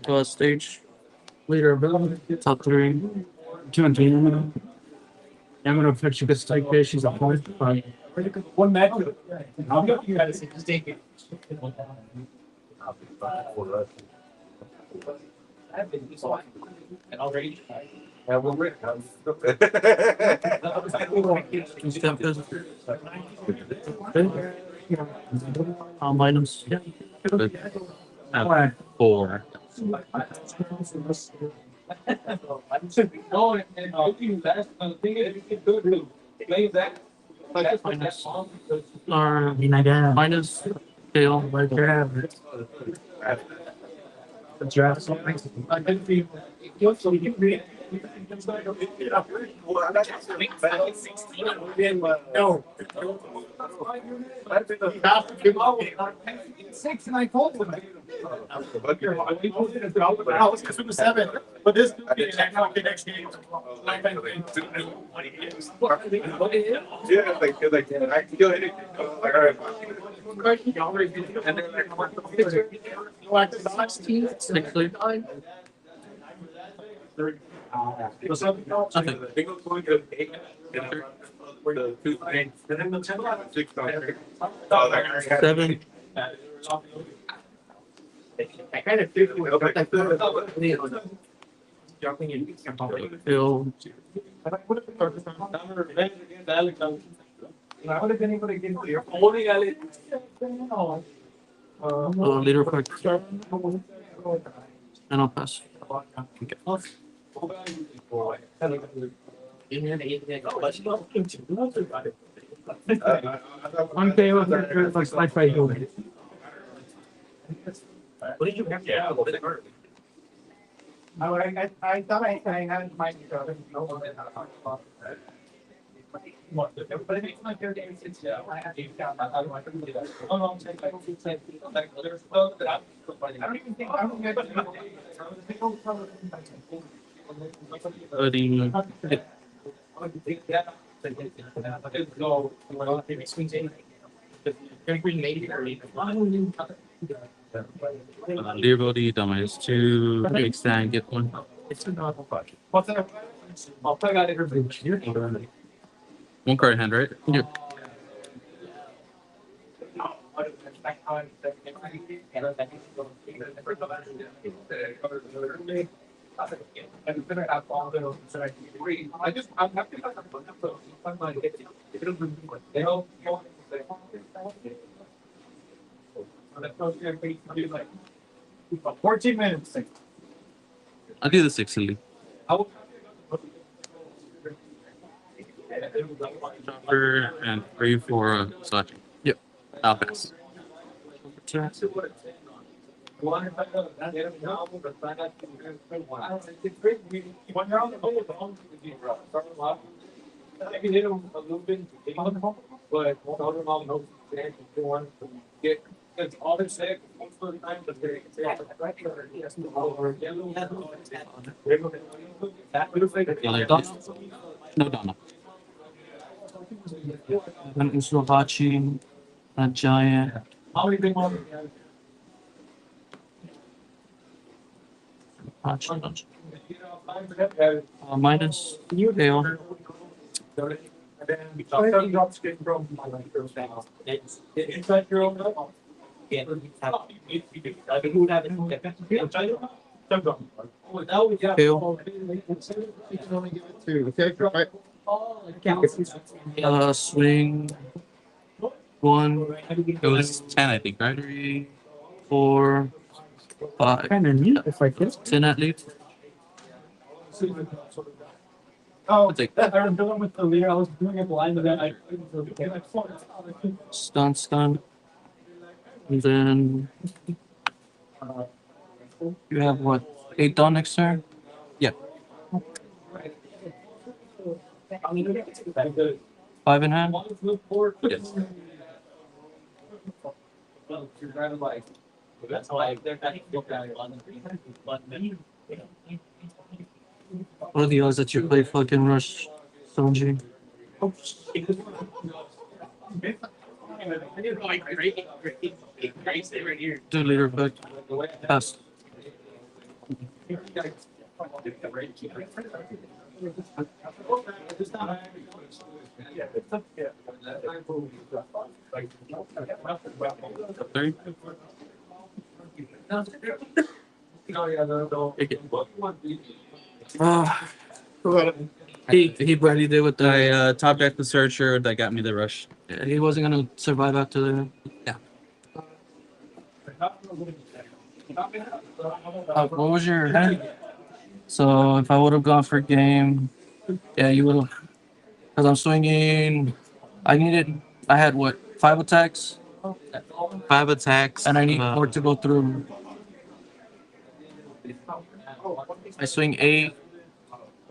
Go stage. Leader ability. Top 3. 2 and 3. I'm gonna fix you this type here. She's a home. But One match. I'll go. You gotta see. Just take it. And already. Yeah, we're ready. Minus. Yeah. Good. 4. No, and looking last, the thing is, you can do it to play that. Minus. Minus. Fail. like yeah, the draft. No. Six and I told him. I was consumer 7, but this next game. Yeah, like I can kill anything. Like, all right. And then 16. They go going to 8 and the 2 things. And then the 6 on 7. I kind of feel jumping in. Fail. I would have been able to get your holding Alex. Leader effect. And I'll pass. One KO looks like by you. What did you have? Yeah, I thought I had my what? But it makes my fair game since I have to count that. I don't even think I don't get 30. Leader ability, damage 2. Big stand, get 1. what's that? I'll play out every 1 card in hand, right? Yeah. I'm happy about the 14 minutes. I'll do the 6 silly. Chopper and 3 for slash. Yep. I'll pass. When you're on the phone, I can hit him a little bit, but other mom knows get it's all they say most of the time, but they're No Donna. An Uslovachi, a giant. how many things on Minus. Fail. Inside your own level. Fail. Swing. 1. It was 10, I think, right? 3, 4, 5. Kind of neat if I could. 10 at least. Oh, I'll take I was dealing with the leader. I was doing it blind, but then I Stun. And then you have what? 8 down next turn? Yeah. 5 in hand? Yes. That's how I. What are the odds that you play fucking Rush Sonji? Do leader effect. Pass. Three. He barely did with I the. top deck the searcher that got me the rush. Yeah, he wasn't gonna survive after the. What was your hand? So if I would have gone for game, yeah, you would have. Because I'm swinging. I had what, 5 attacks, 5 attacks. and I need 4 to go through. I swing 8.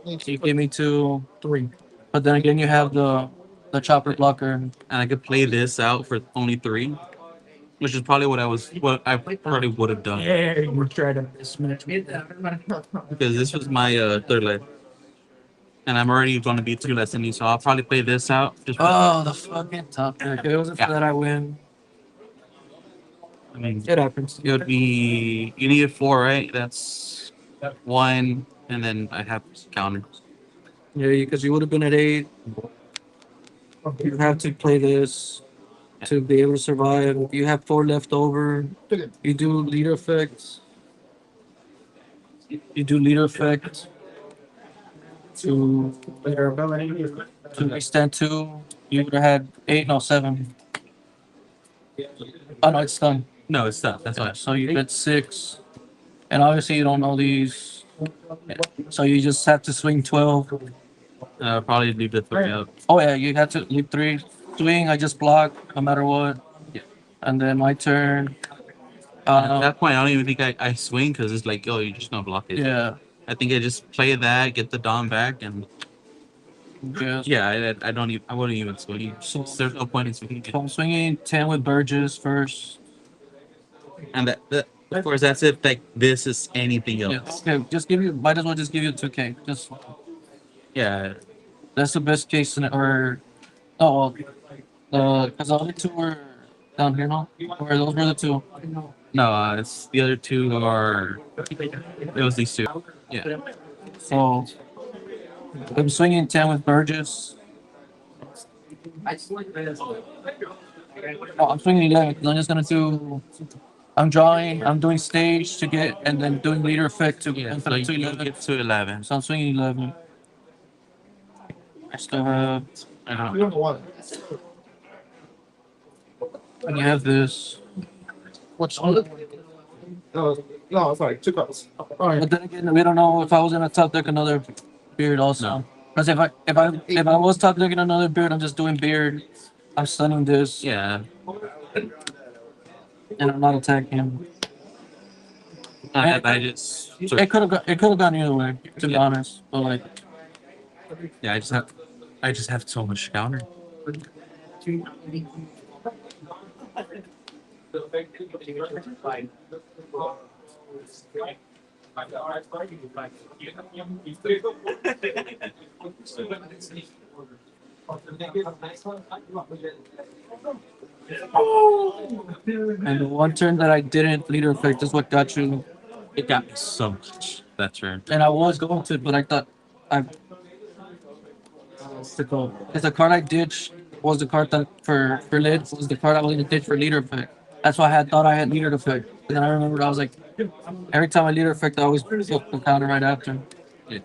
You give me 2, 3. But then again, you have the chopper blocker. And I could play this out for only 3, which is probably what I probably would have done Yeah, you tried to mismatch me. because this was my third leg, and I'm already going to be 2 less than you, so I'll probably play this out. Just Oh, the fucking top deck. If it wasn't for Yeah. that, I win. I mean, It happens. it would be you needed 4, right? That's 1, and then I have counter. Yeah, because you would have been at 8. You have to play this to be able to survive. You have 4 left over. You do leader effects. You do leader effect to your ability to extend 2. You would have had 8, no 7. Oh no, it's done. No, it's not. That's why. So you get 6, and obviously you don't know these. So you just have to swing 12. Probably leave the 3 up. Oh yeah, you have to leave 3. Swing, I just block no matter what. Yeah. And then my turn. At that point, I don't even think I swing because it's like, oh, you're just gonna block it. Yeah. I think I just play that, get the Dom back, and Yeah. I don't even. I wouldn't even swing. So- There's no point in swinging. So I'm swinging 10 with Burgess first. And that of course, that's if like this is anything Yeah. else. Okay, might as well just give you 2K. Just Yeah. that's the best case scenario. Or, because the other 2 were down here now. Or those were the 2. No, it's the other 2 are. It was these 2. Yeah. So I'm swinging 10 with Burgess. Oh, I'm swinging 11 because I'm just gonna do. I'm drawing. I'm doing stage to get, and then doing leader effect to Yeah. get So to you 11. get to 11. So I'm swinging 11. I still have. I don't We know. don't want. And you have this. What's No, sorry, 2 cards. But then again, we don't know if I was gonna top deck another beard also. No. Because if I was top decking another beard, I'm just doing beard. I'm stunning this, Yeah. and I'm not attacking him. I just. It could have gone either way, to be honest. But like, Yeah. I just have so much counter. and the one turn that I didn't leader effect is what got you. It got me so much that turn. And I was going to, but I thought what's it called? Because the card I ditched was the card that for lid was the card I was gonna ditch for leader effect. That's why I thought I had leader effect. And then I remembered I was like, every time I leader effect, I always put the counter right after. Yeah.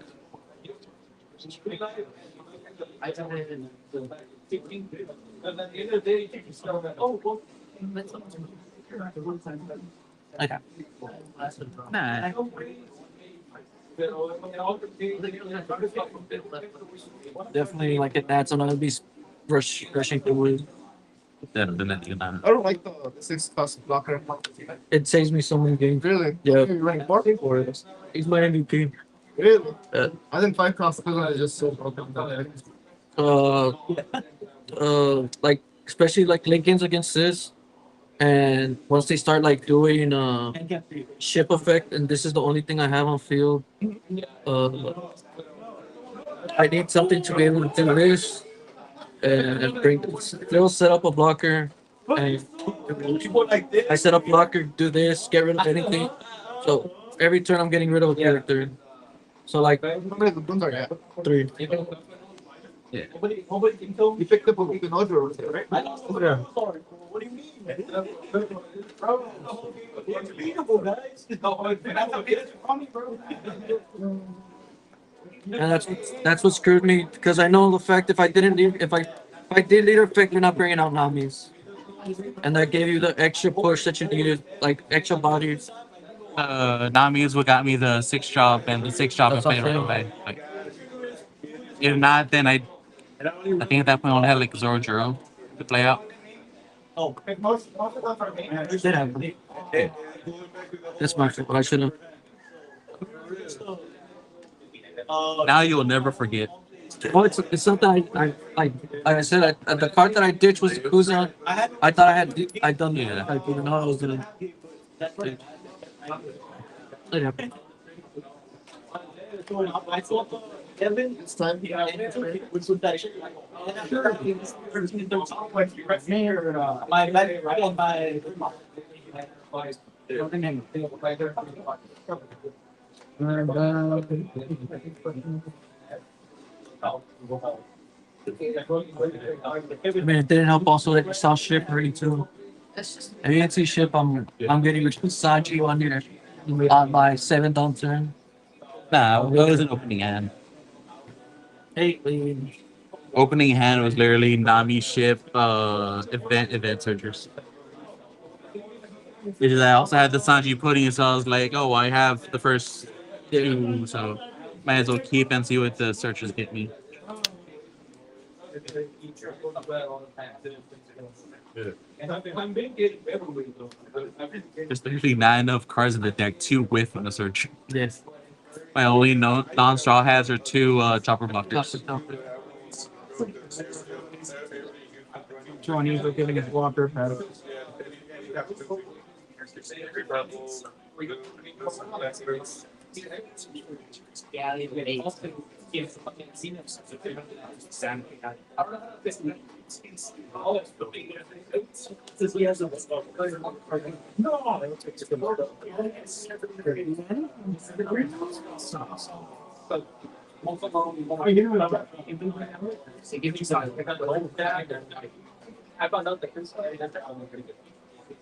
Okay. Nah. Definitely like it adds another beast rushing through it. Then you know. I don't like the 6 cost blocker. It saves me so many games. Really? Yeah. You rank 4? He's my MVP. Really? Yeah. I think 5 cost because I just so broken down. Like especially like Lincoln's against this, and once they start like doing ship effect, and this is the only thing I have on field. I need something to be able to do this and bring. They'll set up a blocker, and I set up blocker, do this, get rid of anything. So every turn I'm getting rid of a character. So like How many Lutuns are you? 3. Nobody can tell me. You picked up a Lutun Ojo, right? I know. Sorry. What do you mean? Bro, it's unbeatable, guys. No, that's a bit funny, bro. And that's what screwed me because I know the fact if I did leader effect, you're not bringing out Namis, and that gave you the extra push that you needed, like extra bodies. Nami is what got me the 6 job and the 6 job and That's what play I'm right saying. away. Like, if not, then I think at that point I only had like Zoro Juro to play out. Oh, most of them are made. It did happen. That's my fault, but I should have. Now you'll never forget. Well, it's not that like I said, the card that I ditched was the Kuzan. I thought I done Yeah. I didn't know I was gonna. It happened. I thought Kevin, It's time. which would that my I mean, it didn't help also that you saw ship already too. If you didn't see ship, I'm getting Saji on here on my 7th on turn. Nah, it was an opening hand. Hey, Opening hand was literally Nami ship event searchers. Because I also had the Sanji pudding, so I was like, oh, I have the first 2, so might as well keep and see what the searchers get me. There's literally not enough cards in the deck to whiff on a search. yes. My only non-straw hats are 2 chopper blockers. Johnny's giving his walker. I found out that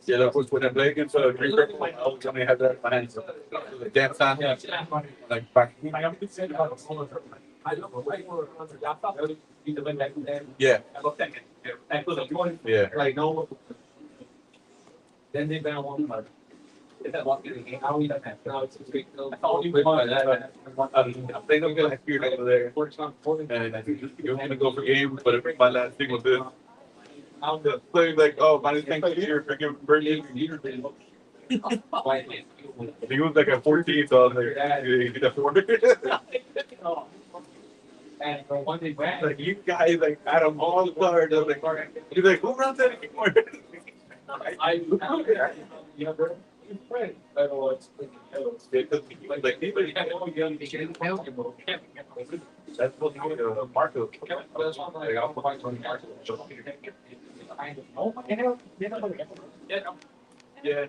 Yeah, that was when I played against Green Purple. I always only had that in my hands. The damn time. Like back. Yeah. Yeah. Like no. Then they found one like. Is that what the game? How we done that? No, it's great. I thought you would buy that. They don't get like feared over there. And I think you're gonna go for game, but if my last thing was this. So he's like, oh, my thanks this year for giving birthday. He was like at 14, so I was like, yeah, you get that 4. And one day back, Like, you guys, like, out of all the cards, I was like, he's like, who runs that anymore? you know, bro. Right. I don't know what's Like, anybody had all young kids. That's what Marco. Like, I'll find one Marco. Yeah,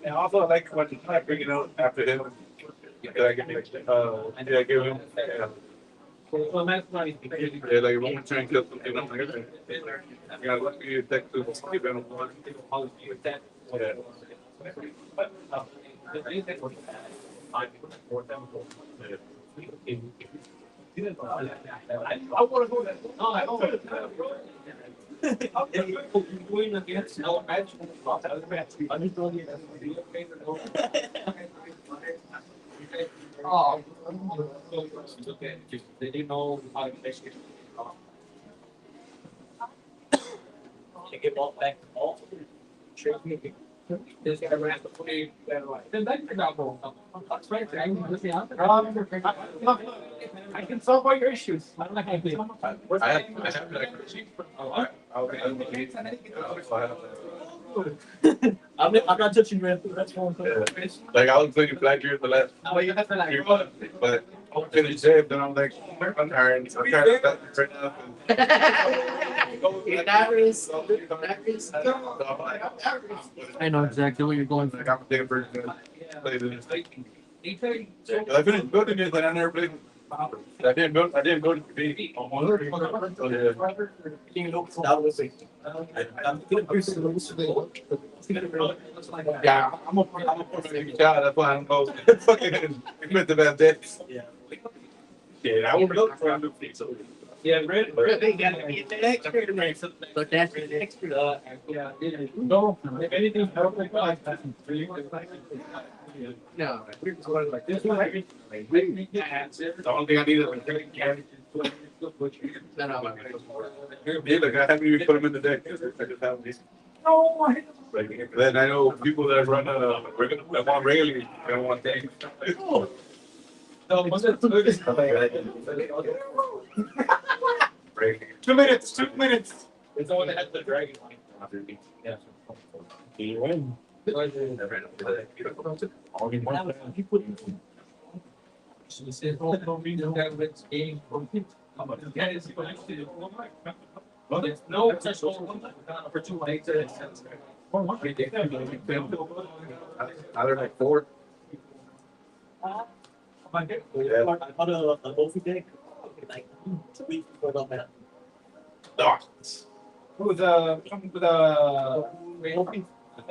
and also I like when I bring it out after him. I give him. Yeah, like if I'm trying to kill something, I'm like, okay. I gotta let me text to keep it on one. Yeah. I want to go there. No, I don't. Going against no match. Oh, they didn't know how to fix it. They get ball back to ball. This guy ran the play that way. Then that could not go. That's right. I can solve all your issues. I don't know how to do it. I have like, I'm not touching you. That's one thing. yeah. Like I was playing Black Gear the last Oh, you have to like. year, but I finished it, then I'm like, I'm tired to stop right now. I know exactly what you're going for. Like I'm a different play this. I finished building it, but I never played. I didn't build it to be. So, yeah, I'm a child. That's why I'm going. Fucking admit the bad days. Yeah, I would build for him. Yeah, red. They got to be the extra. But that's the extra. Yeah. No, if anything, I don't think like that. No. This one, like, The only thing I need is a drink. Yeah, look, I haven't even put them in the deck. I just have these. Like, then I know people that run that want regularly, they don't want things. no, once it's good, it's 2 minutes, 2 minutes. it's the one that has the dragon. Yeah. No, it's just for 2 nights. Either like 4. I bought a Bofi deck like 2 weeks before the meta. With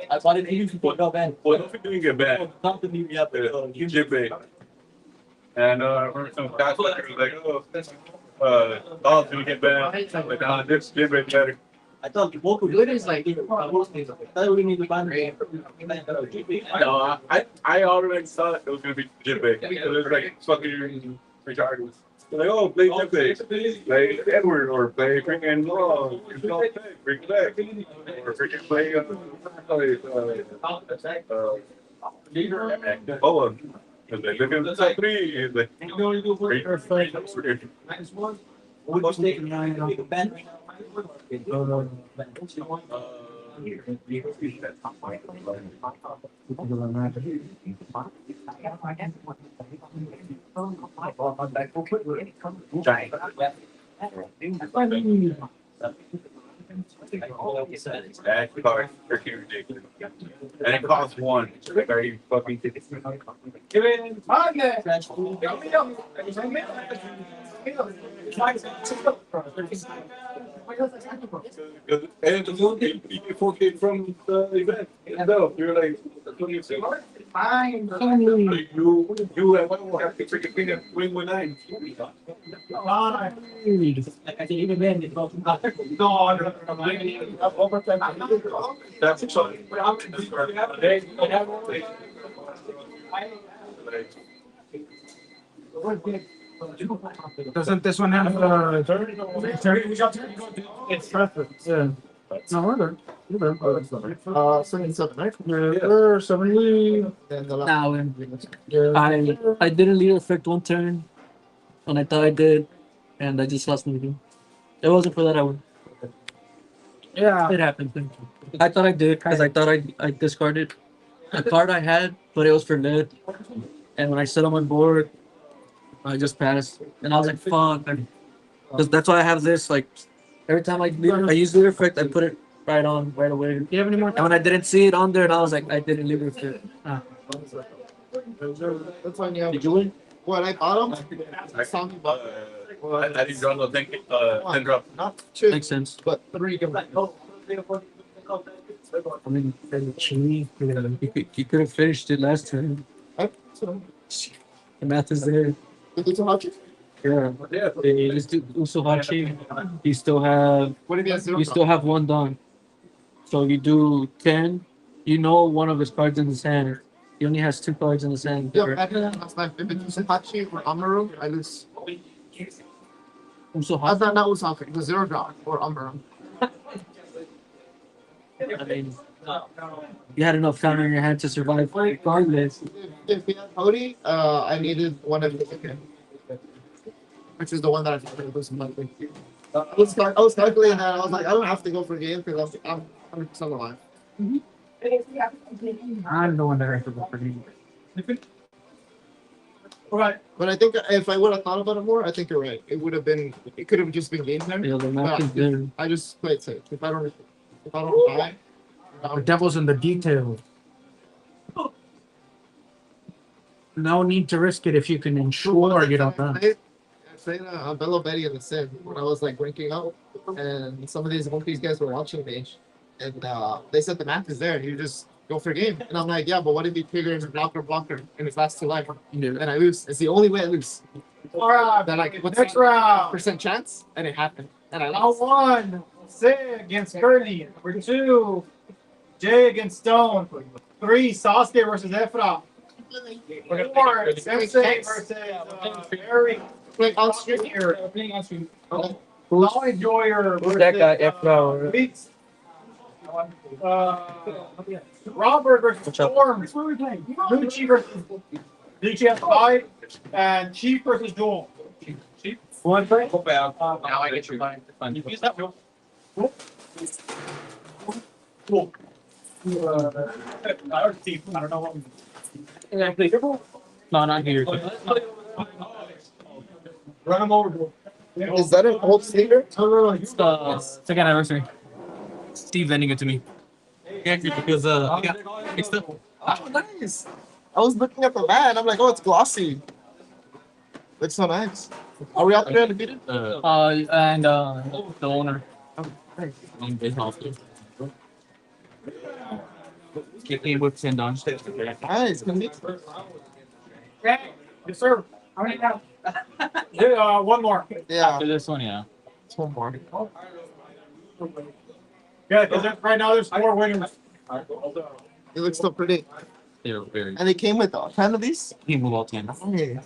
I bought it 80 before the meta. Well, don't be doing it bad. Not the new yep. Jimbe. And some guys like, oh, gonna get bad. Like, this Jimbe better. I thought both Good is like, I thought we need to ban No, I already thought it was gonna be Jimbe. It was like fucking retarded. Like, oh, play Jimbe, play Edward, or play freaking bring back, or freaking play Boa. They live in the top 3. Like, Which deck we can ban right now? that card freaking ridiculous. And it costs 1. Like, are you fucking kidding me? And it's a you get 4K from the event itself. You're like, you and one have to freaking bring a wing with 9. Like I said, even then, it's not That's so. Doesn't this one have it's preference? Yeah. No, we're there. We're there. 77, right? Yeah, 70. Then the last. Now, I didn't leader effect one turn, and I thought I did, and I just lost the game. It wasn't for that I would. Yeah. It happened. I thought I did because I thought I discarded a card I had, but it was for lead. And when I set on my board, I just passed, and I was like, "Fuck!" Because that's why I have this. Like every time I use leader effect, I put it right on right away. Do you have any more? And when I didn't see it on there, and I was like, "I didn't leader effect." That's fine, yeah. Did you win? What, I bought them? Some, but I didn't draw no 10 drop. not 2, Makes sense. but 3 give me. I mean, you could have finished it last time. The math is there. It's a hot. Yeah. You just do Usuhachi. You still have What if he has 0? you still have 1 done. So you do 10. You know one of his cards in his hand. He only has 2 cards in his hand. Yeah, that's my if it's Usuhachi or Amaru, I lose. Usuhachi. Not Usuhachi, the 0 drop or Amaru. I mean, you had enough counter in your hand to survive regardless. If we had Cody, I needed one of his again. Which is the one that I think was monthly. I was calculating that. I was like, I don't have to go for a game because I'm 100% alive. I'm the one that has to go for game. Right. But I think if I would have thought about it more, I think you're right. It would have been. It could have just been game time. Yeah, the math is there. I just played safe. If I don't die, The devil's in the detail. No need to risk it if you can ensure you don't know. I played Bello Betty in the Sim when I was like ranking up, and some of these guys were watching me, and they said the math is there. You just go for game, and I'm like, yeah, but what if you trigger and blocker in his last 2 life, and I lose? It's the only way I lose. Then like, what's Next round. percent chance? And it happened, and I Round lost. 1, Sig against Curly. Number 2, Jay against Stone. 3, Sasuke versus Efra. 4, Sensei versus Barry. Like on stream Here. Okay. Law Enjoyer versus that guy, Efra? Beats. Robert versus What's up? Storm. Lucci versus Lucci has 5. And Chief versus Joel. One thing. Now I get your line. You use that one. Cool. I don't know what. No, not here. Run him over. Is that an old sneaker? It's the second anniversary. Steve lending it to me. Yeah, because yeah, it's the Oh, nice. I was looking at the man. I'm like, oh, it's glossy. Looks so nice. Are we out there undefeated? And the owner. on baseball too. Kicking with Sendon. Nice. Okay. Yes, sir. How many now? Yeah, one more. Yeah. After this one, yeah. It's one more. Yeah, because right now there's 4 winners. It looks so pretty. They're very And they came with 10 of these? team of all 10. Nice.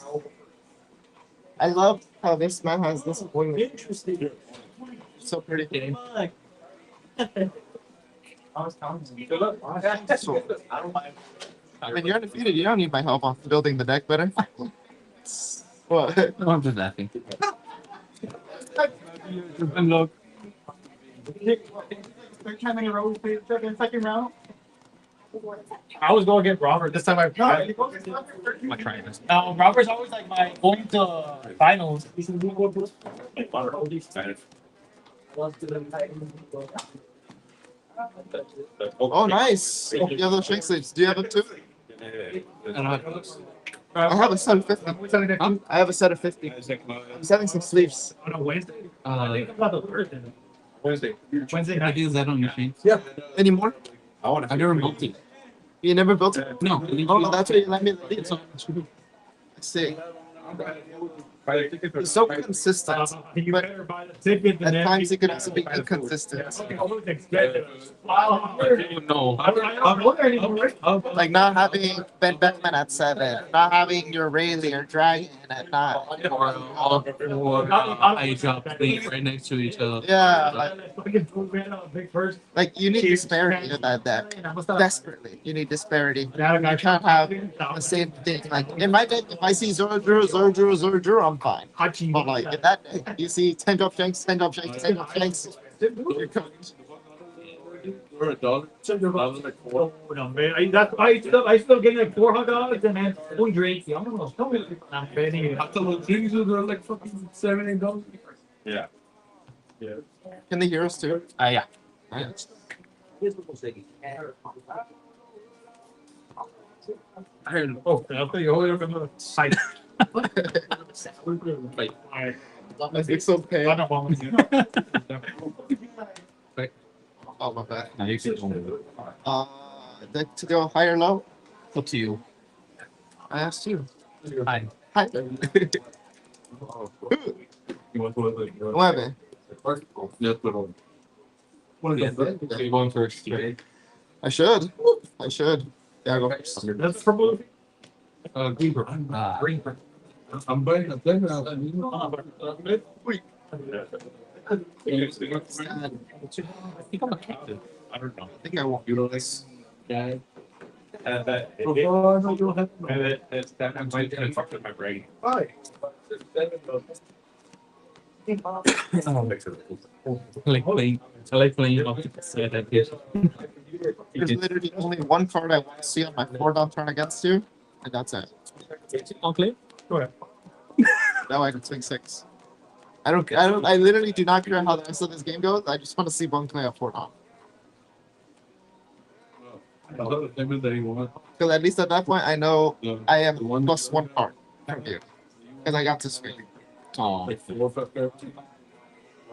I love how this man has this wing. Interesting. So pretty. So, when you're undefeated, you don't need my help on building the deck better. What? No, I'm just laughing. Look. Third time in a row, second round. I was going to get Robert this time. I'm trying this. Robert's always like my going to finals. Oh, nice. You have those shank sleeves. Do you have them too? I have a set of 50. I have a set of 50. I'm selling some sleeves. On a Wednesday. I think about the Thursday. Wednesday. Wednesday I night. use that on your thing. Any more? I want I've never built it. You never built it? No. Oh, that's what you let me lead. Let's see. He's so consistent. You But better buy the ticket. at times he could also be inconsistent. No. I'm wondering. Like not having Ben Beckman at 7, not having your Rayleigh or Dragon at 9. Or I drop things right next to each other. Yeah, Big first. like you need disparity in that deck. Desperately, you need disparity. You can't have the same thing. Like in my deck, if I see Zoro, I'm fine. But like in that deck, you see 10 drop shanks, 10 drop shanks, 10 drop shanks. You're cooked. For a dollar. I was like, Oh, no, man. I still getting like $400 and then one drink. I'm betting. I thought the drinks were like fucking $7, $8. Yeah. Yeah. Can the heroes too? Yeah. I heard. Oh, I'll tell you. Hold up another site. It's okay. I don't want to. Oh my bad. Now you can Deck to go high or low? up to you. I asked you. Hi. Hi. Nueve. Just put on. You're going first. I should. I should. Yeah, go first. That's for blue. Green purple. Green purple. I'm buying a thing now. I think I'm a captain. I don't know. I think I won't. You know this guy? Oh, That might have fucked with my brain. Why? I like playing opposite side like this. There's literally only one card I want to see on my 4-down turn against you, and that's it. Okay. That way I can swing 6. I literally do not care how the rest of this game goes. I just want to see one play at 4-down. I love the thing that he won. Because at least at that point, I know I am plus one card from you. Because I got to screen. Oh, Oh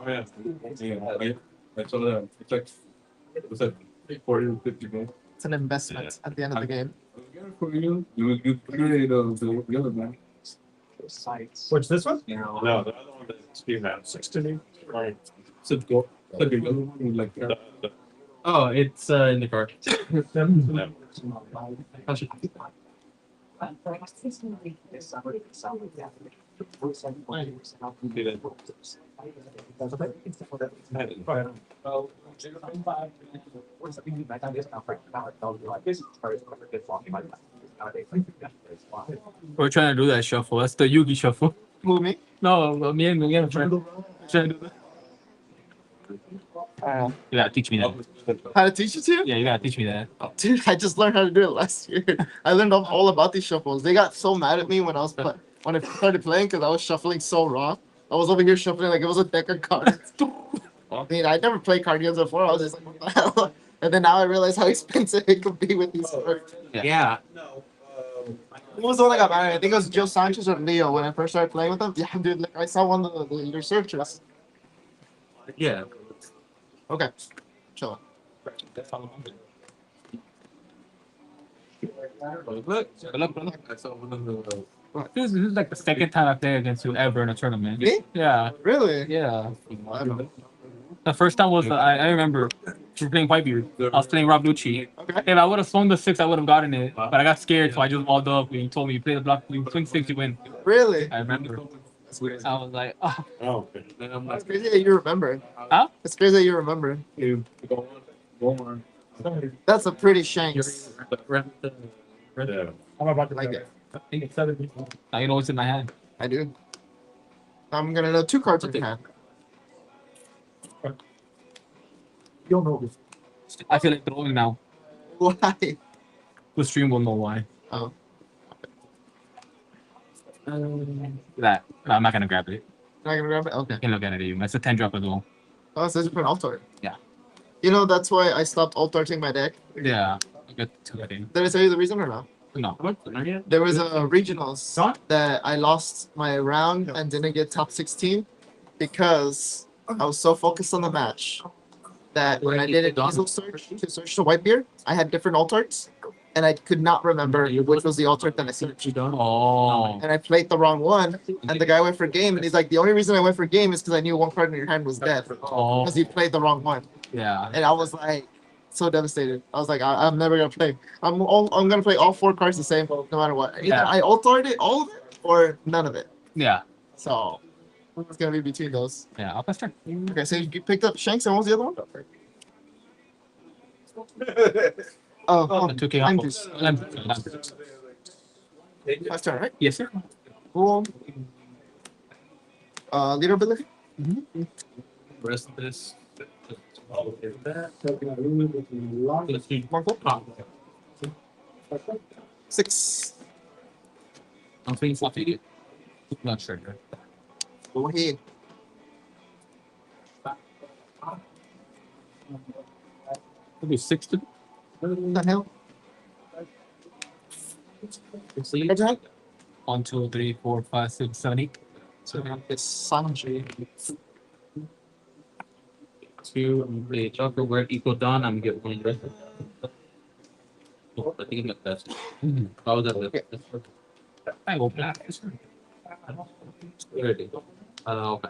yeah. Yeah. I saw that. It's like what's that? 40 to 50 man. It's an investment at the end of the game. For you, you create the other man. Which this one? No, the other one that's Steve had 16. Right. So go. Like the other one with like Oh, it's in the car. We're trying to do that shuffle. That's the Yugi shuffle. Who, me? No, me and Miguel are trying to do that. You gotta teach me that. How to teach it to you? Yeah, you gotta teach me that. Dude, I just learned how to do it last year. I learned all about these shuffles. They got so mad at me when I was when I started playing because I was shuffling so wrong. I was over here shuffling like it was a deck of cards. I mean, I never played card games before. I was just like, what the hell? And then now I realize how expensive it could be with these cards. Yeah. Who was the one that got mad at me? I think it was Joe Sanchez or Leo when I first started playing with them. Yeah, dude, like, I saw one of your searchers. Yeah. Okay, chill. Look. I saw one of the. This is like the second time I played against you ever in a tournament. Me? Yeah. Really? Yeah. I don't know. The first time was I remember we were playing Whitebeard. I was playing Rob Lucci. Okay. If I would have swung the 6, I would have gotten it. But I got scared, so I just walled up. You told me you play the block, you swing 6, you win. Really? I remember. I was like, oh. Oh, okay. Then I'm It's like, crazy that you remember. Huh? It's crazy that you remember. you go on. That's a pretty shanks. Yeah. I'm about to I like it. I think it's 7 people. now you know what's in my hand. I do. I'm gonna know 2 cards in your hand. You'll know this. I feel like throwing now. Why? The stream will know why. Oh. That. No, I'm not gonna grab it. Not gonna grab it? Okay. You can look at it. That's a 10 drop as well. Oh, so it's for an alt-art. Yeah. You know, that's why I stopped alt-arting my deck. Yeah. I got 2 at it. Did I tell you the reason or no? No. There was a regionals that I lost my round and didn't get top 16 because I was so focused on the match that when I did an easel search to search the Whitebeard, I had different alt-arts and I could not remember which was the alt-art that I searched. Oh. And I played the wrong one, and the guy went for game, and he's like, the only reason I went for game is because I knew one card in your hand was dead Oh. because you played the wrong one. Yeah. And I was like, so devastated. I was like, I'm never gonna play. I'm gonna play all 4 cards the same, no matter what. Either Yeah. I alt-arted all of it or none of it. Yeah. So it's gonna be between those. Yeah. I'll pass turn. Okay, so you picked up Shanks, and what was the other one? Oh, The 2K I'm off. just last turn, right? Yes, sir. Cool. Leader ability. Rest of this. Let's see. Marco. 6. I'm feeling fluffy. Not sure. Go ahead. Maybe 6 to What the hell? sleep. Attack. 1, 2, 3, 4, 5, 6, 7, 8. So it's Sanji. 2, the chocolate word equal done. I'm getting one rest. Oh, I think I'm at best. How was that? I go black. Ready. Okay.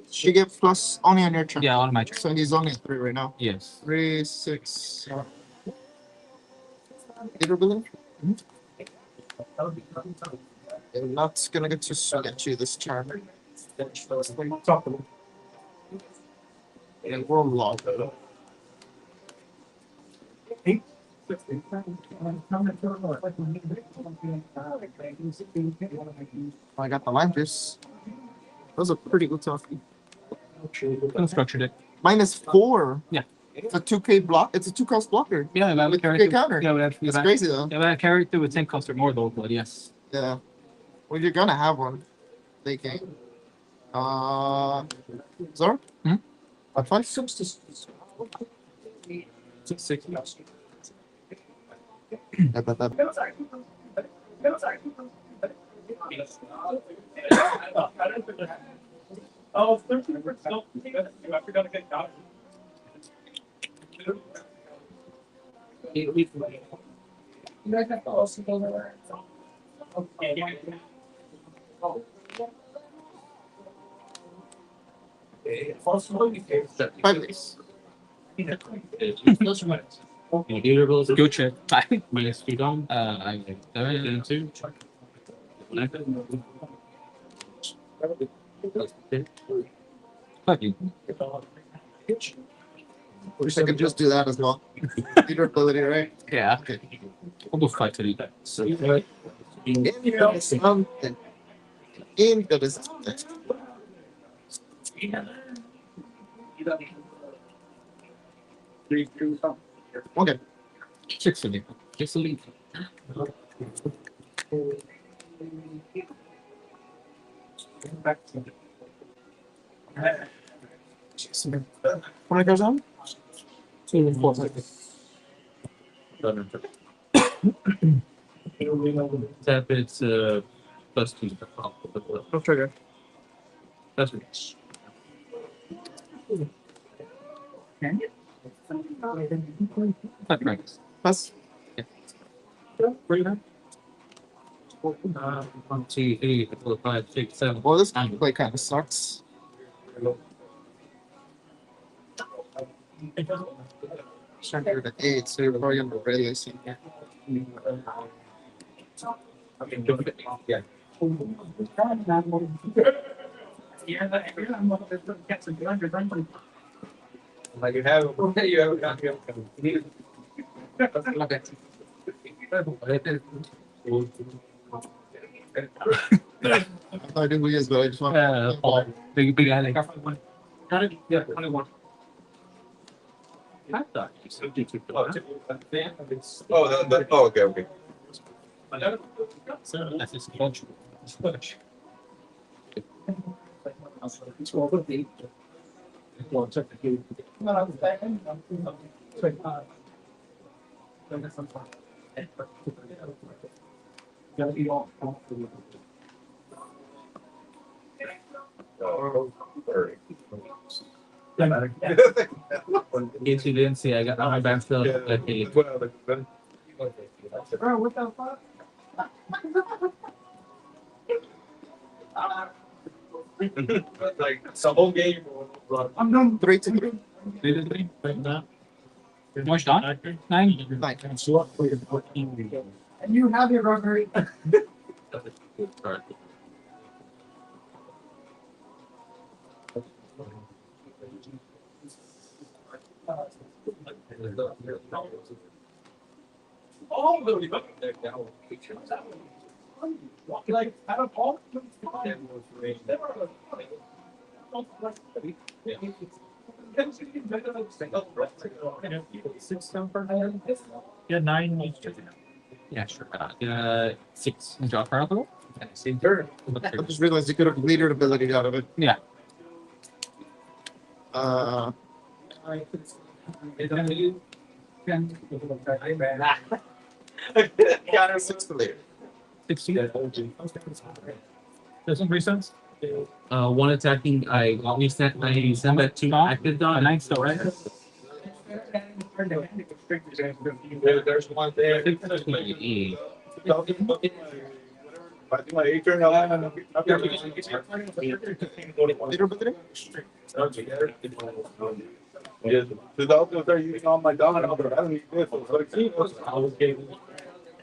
She get plus only on your turn. Yeah, on my turn. So he's only at 3 right now. Yes. 3, 6. Leader ability. I'm not gonna get too sketchy this turn. And we'll log. I got the lime juice. That was a pretty good talkie. Unstructured it. -4. Yeah. It's a 2K block. It's a 2-cost blocker. Yeah, that would With carry 2K through. counter. Yeah, that's It's crazy though. Yeah, that carry through with 10 cost or more though, but yes. Yeah. Well, you're gonna have one. They can. Zor? Hmm? What five? 660. Oh, 13%. I forgot to get caught. Five days. Go check. Minus speed on. I and two. Wish I could just do that as well. Leader ability, right? Yeah. Okay. We'll go fight to that. So Into something. Into something. Okay. 6 of it. Just a lead. How many goes on? 2 and 4. Tap it's +2. No trigger. That's it. Right. Pass. Yeah. 1, 2, 3, 4, 5, 6, 7. Well, this play kind of sucks. Started at 8, so you're probably going to really see. Like you have I do we as well. I just want Big alley. yeah, 21. I thought you said you took the Okay. That's his culture. In case you didn't see, I got my back still. Okay. Bro, what the fuck? Like it's the whole game. I'm done. 3 to 3. Much done? 9. 9. And you have your rubber. Oh, really? Like, I don't know. Yeah, 9. Yeah, sure. 6. Draw card level. Same turn. I just realized you could have leader ability out of it. Yeah. Counter 6 to leader. 16. Doesn't make sense. One attacking. I send back 2 active A dot. 9 still, right? There's one there. If I do my 8 turn, I'll have Leader ability? Yeah, because I was gonna start using all my dominoes, but I don't need this.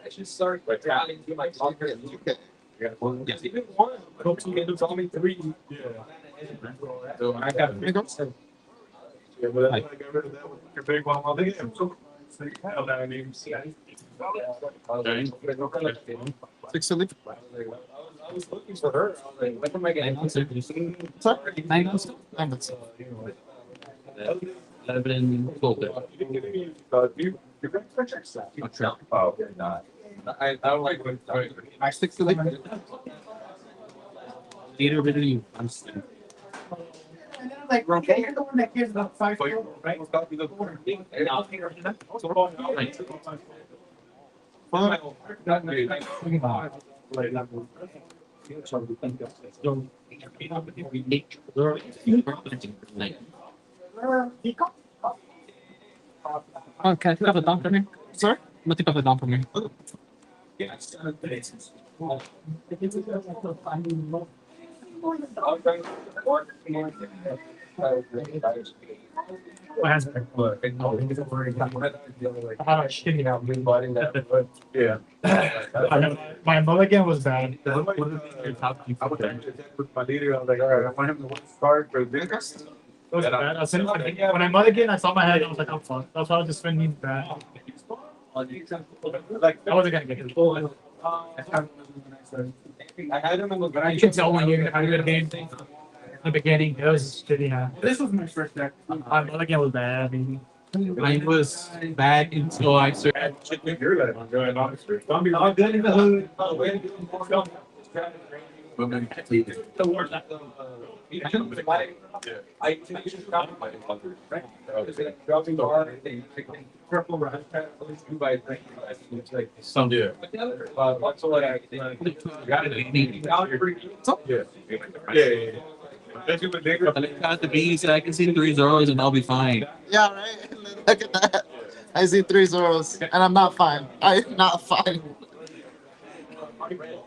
I should start by tapping to my pocket. Okay. Even one. I hope you can tell me 3. Yeah. So I have Here we go. Yeah, but then I got rid of that with your big one. I'll think I'm so. Hell, now I need to see. 6 to leader. I was looking for her. I was like, when am I getting? Sorry. 9 still. 9 that's 11 gold. Oh, okay, not. I don't like when. 6 to leader. Leader ability. I'm still. like, okay, you're the one that cares about 5 right? Oh, can I pick up a dump from here? Sorry? I'm gonna pick up a dump from here. My hands are how shitty now, dude. Yeah. My mulligan was bad. I was with my leader. I was like, all right, I want him to win this card for this. It was bad. I was in, when I mulligan, I saw my head. I was like, I'm fucked. That's why I was just spending bad. Like, I wasn't gonna get it. I had him in the You can tell when you're having a game thing. In the beginning, it was shitty. Yeah. This was my first deck. My mulligan was bad. Baby. Mine was bad until I started. Don't be all good in the hood. Some Yeah. Yeah. Especially with Digger. I got the beans and I can see 3 zeros and I'll be fine. Yeah, right? Look at that. I see 3 zeros, and I'm not fine. I'm not fine.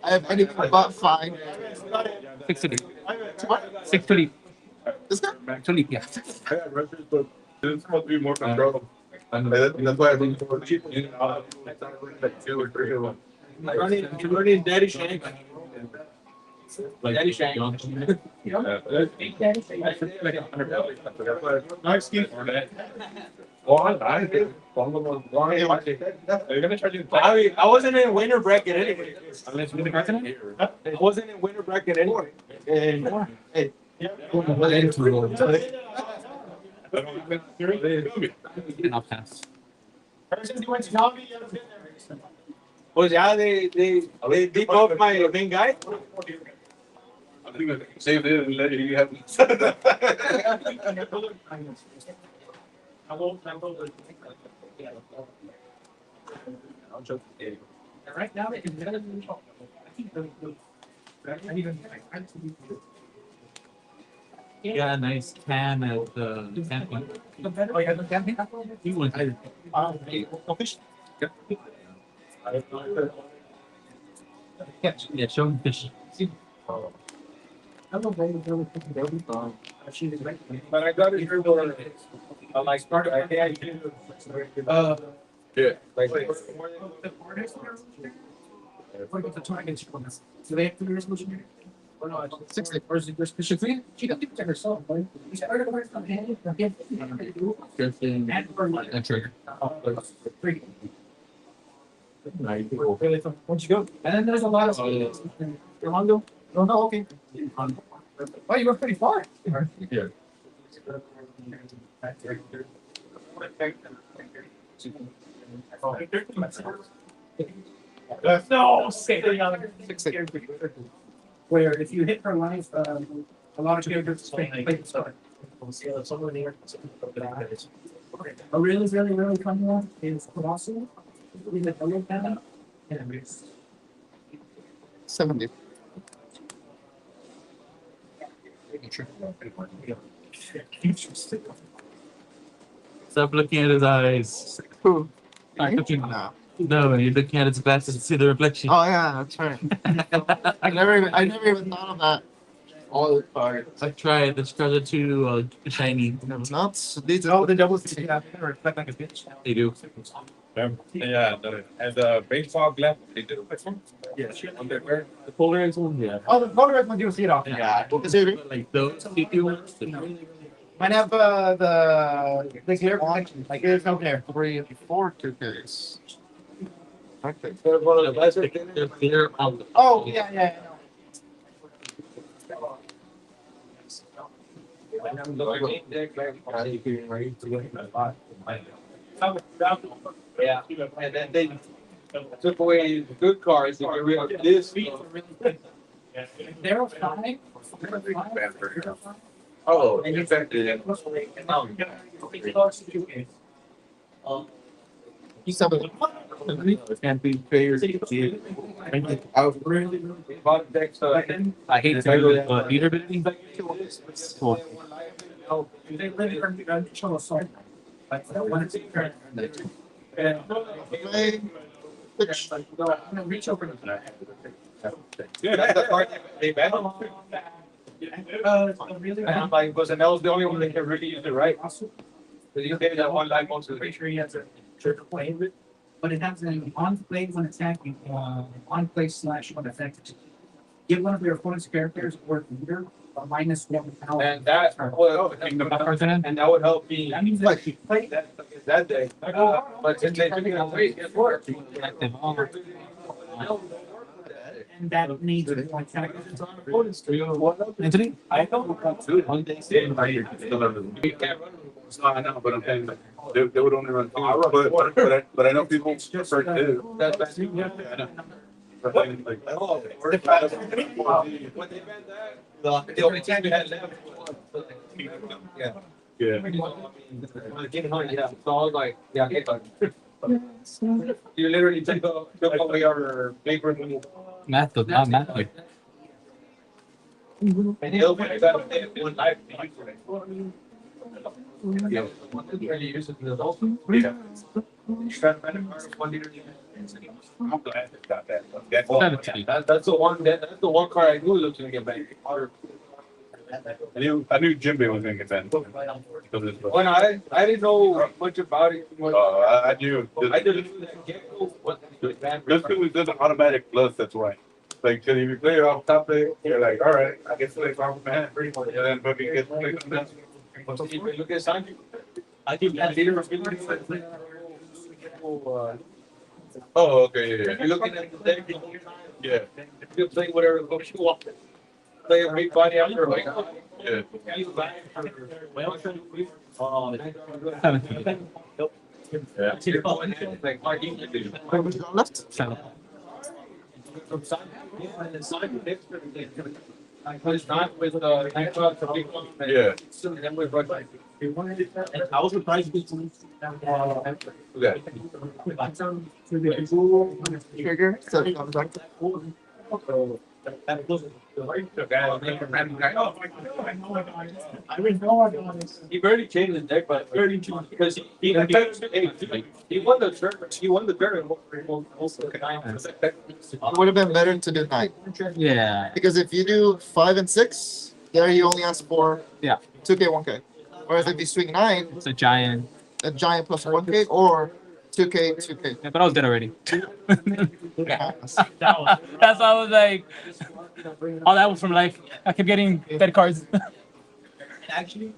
I have anything but fine. 6 What? 6 to leap. This guy? To leap, yeah. I got rushes, but it's supposed to be more control. And that's why I think for cheap, like 2 or 3 of them. Running Daddy Shank. Like, Daddy Shank. Nice ski for that. Oh, I did. They're gonna charge you. I wasn't in winter bracket anyway. unless we the I wasn't in winter bracket anyway. And hey, Not pass. Ever since you went to Tommy, you haven't been there. was yeah they deep off my main guy. I think I saved it and let you have. Right now, it's better than Yeah, nice can at the camping. Oh, you have the camping? You went. Yeah, show him fish. But I got it through like start. I think I do. Yeah. Like So they have 3 resolution. Or no, 60. or is it just she got to protect herself, right? You said, "Oh, where's my hand?" And trigger. Really fun. Once you go, and then there's a lot of. Rolando? Oh no, okay. Oh, you went pretty far. Yeah. No, say 60. Where if you hit her life, a lot of characters play the start. A really fun one is Colossal. With the yellow banner and a mix. 70. Stop looking at his eyes. Who? No, you're looking at his glasses to see the reflection. Oh yeah, that's right. I never even thought of that. All the cards. I tried. The cards are too shiny. Nuts. These Oh, are the doubles reflect like a bitch. They do. Yeah. And the baseball glove, they did it. yeah, The polarized one, yeah. Oh, the polarized one you see it off. yeah. Is it? But like those two ones, Mine have the clear protection. Like there's no glare. 3 and 4 2Ks. Okay. they're clear on the. Oh yeah. Yeah, and then they took away the good cards and get rid of this. They're fine. Oh, And it's infected. You said it. Can't be fair. I was really bought next. I hate to do it, but leader ability. Cool. they live in control of soil. Like that one is current. Play. Pitch. I'm gonna reach over to that. Yeah, that's the part they banned. Really? And I'm like, because that was the only one that can really use it right. So you gave that one like most of Pretty the. sure he has a triple play, but it has an on play when attacking, on play / when affected. Give one of your opponent's characters or leader a -1 power. And that would and that would help me. That means that if you play That day. But since they took it away, guess what? and that needs to attack. Anthony? I know. One day, we can't run. No, I know, but I'm saying they would only run two. But I know people prefer two. That's bad. Yeah, I know. But then, like, Oh, when they banned that, the only time we had left was yeah. yeah. Yeah, so I was like, yeah, get done. You literally took away our paper and Math, not math. he'll put that one life. Yeah. Really use it in the adult. Yeah. Try to find a car, 1 liter. I'm glad they got that. That's That's the one. That's the one car I knew was going to get banned. I knew Jimbe was gonna get banned. Because it's, When I didn't know much about it. I knew. I didn't know that Gecko was banned. Just because it does an automatic plus, that's why. Like, cause if you play it off topic, you're like, all right, I guess play from man, pretty much. And then fucking get played on that. Look at Sanji. I think that leader was really Oh, okay, yeah, you're looking at the deck. yeah, You play whatever the fuck you want. Play a big body after like. yeah. Like Mark English did. Everybody's on left. From Sanji. Yeah, and then Sanji next to the but it's not with Nightcrawler, the big one. Yeah. And then with Rugby. I was surprised with Yeah. Trigger. So it comes back. He barely changed his deck, but because he won the tournament. He won the tournament also. It would have been better to do 9. Yeah. Because if you do 5 and 6, there you only ask for Yeah. 2K, 1K. Whereas if you swing 9, It's a giant. a giant plus 1K or 2K, 2K. Yeah, but I was dead already. Yes. That's why I was like, oh, that was from life. I kept getting dead cards. actually,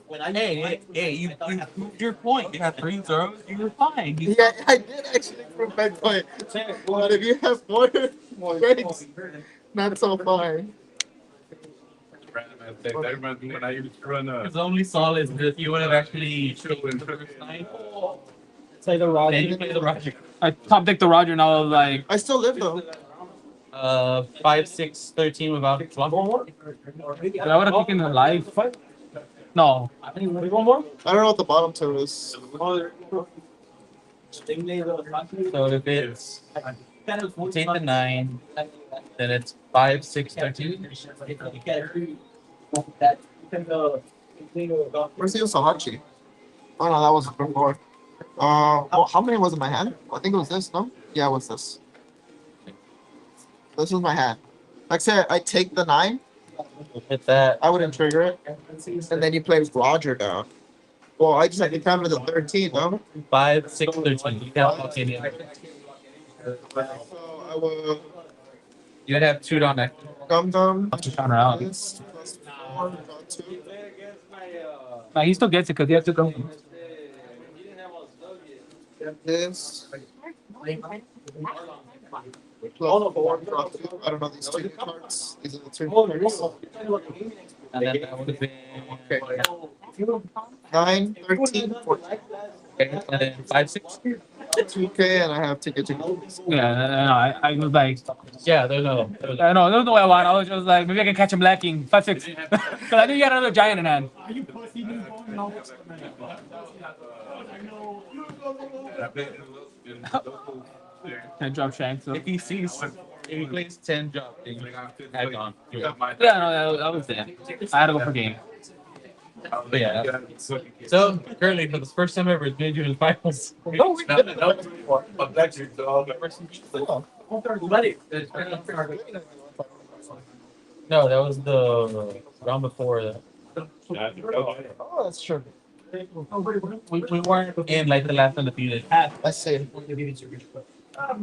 when I Hey, you proved your point. You had 3 throws. You were fine. You Yeah, I did actually prove my point. But if you have more breaks, not so fine. Random ass deck. That reminds me when I used to run It's only solid if you would have actually chosen the first 9. Say the Then Roger. you play the Roger. I top decked the Roger and I was like, I still live though. 5, 6, 13 without swap. I would have taken the life. No. One more? I don't know what the bottom two is. So if it's 8 to 9, then it's 5, 6, 13. Where's the Osahachi? Oh no, that was before. Well, how many was in my hand? I think it was this, no? Yeah, it was this. This was my hand. Like I said, I take the 9, Hit that. I wouldn't trigger it. And then you play Roger down. Well, I just had to count to the 13, no? 5, 6, 13. You can't walk in here. So I will You'd have 2 down there. Gum Counter out. this plus 4, draw 2. Nah, he still gets it because he has to go. This plus 4, draw 2. I don't know these 2 cards. These are the 2 cards. And then that would have been. Okay. 9, 13, 14. Okay, and then 5, 6. 2K and I have ticket. I was like, yeah, there's no. I know, there's no way I want. I was just like, maybe I can catch him lacking 5-6. Because I knew you had another giant in hand. And drop shank. So. If he sees, if he plays 10 drop, head on. Yeah, no, that was it. I had to go for game. But yeah. So currently, for the first time ever, it's been in finals. No, we didn't. No, that was the round before that. Oh, that's true. We weren't in like the last undefeated. I see. Huh?